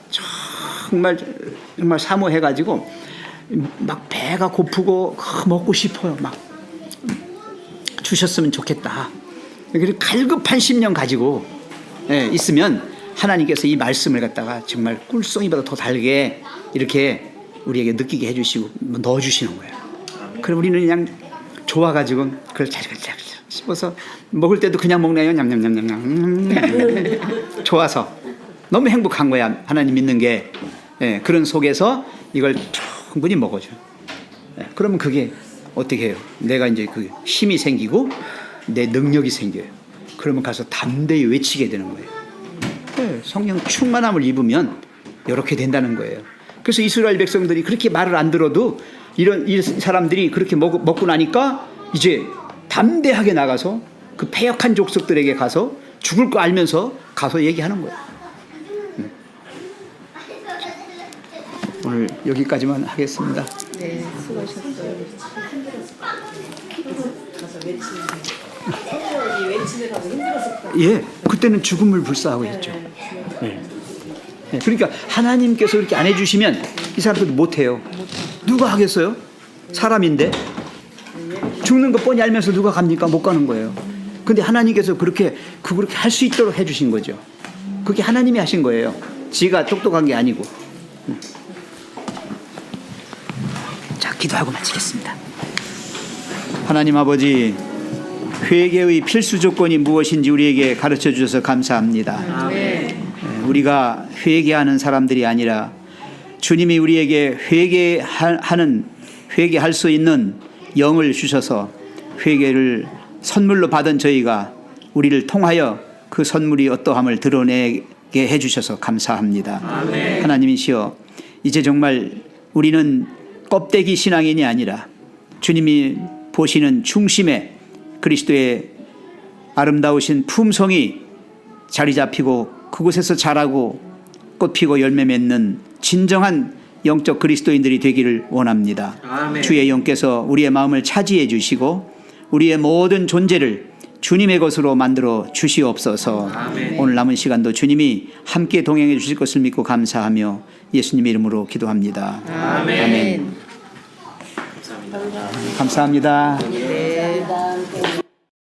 정말 사모해가지고 막 배가 고프고 먹고 싶어요. 막 주셨으면 좋겠다. 그리고 갈급한 심령 가지고 있으면 하나님께서 이 말씀을 갖다가 정말 꿀송이보다 더 달게 이렇게 우리에게 느끼게 해주시고 넣어주시는 거예요. 그럼 우리는 그냥 좋아가지고 그걸 잘 씹어서 먹을 때도 그냥 먹나요? 냠냠냠냠냠 좋아서 너무 행복한 거야. 하나님 믿는 게 그런 속에서 이걸 충분히 먹어줘. 그러면 그게 어떻게 해요? 내가 이제 그 힘이 생기고 내 능력이 생겨요. 그러면 가서 담대히 외치게 되는 거예요. 성령 충만함을 입으면 이렇게 된다는 거예요. 그래서 이스라엘 백성들이 그렇게 말을 안 들어도 이 사람들이 그렇게 먹고 나니까 이제 담대하게 나가서 그 패역한 족속들에게 가서 죽을 거 알면서 가서 얘기하는 거예요. 오늘 여기까지만 하겠습니다. 네, 수고하셨어요. 예, 그때는 죽음을 불사하고 있죠. 예. 그러니까 하나님께서 이렇게 안 해주시면 이 사람들도 못해요. 누가 하겠어요? 사람인데 죽는 거 뻔히 알면서 누가 갑니까? 못 가는 거예요. 근데 하나님께서 그렇게 할 수 있도록 해주신 거죠. 그게 하나님이 하신 거예요. 지가 똑똑한 게 아니고. 자, 기도하고 마치겠습니다. 하나님 아버지, 회개의 필수 조건이 무엇인지 우리에게 가르쳐 주셔서 감사합니다. 우리가 회개하는 사람들이 아니라 주님이 우리에게 회개할 수 있는 영을 주셔서 회개를 선물로 받은 저희가 우리를 통하여 그 선물이 어떠함을 드러내게 해주셔서 감사합니다. 하나님이시여, 이제 정말 우리는 껍데기 신앙인이 아니라 주님이 보시는 중심에 그리스도의 아름다우신 품성이 자리 잡히고 그곳에서 자라고 꽃 피고 열매 맺는 진정한 영적 그리스도인들이 되기를 원합니다. 주의 영께서 우리의 마음을 차지해 주시고 우리의 모든 존재를 주님의 것으로 만들어 주시옵소서. 오늘 남은 시간도 주님이 함께 동행해 주실 것을 믿고 감사하며 예수님 이름으로 기도합니다. 아멘. 감사합니다. 네.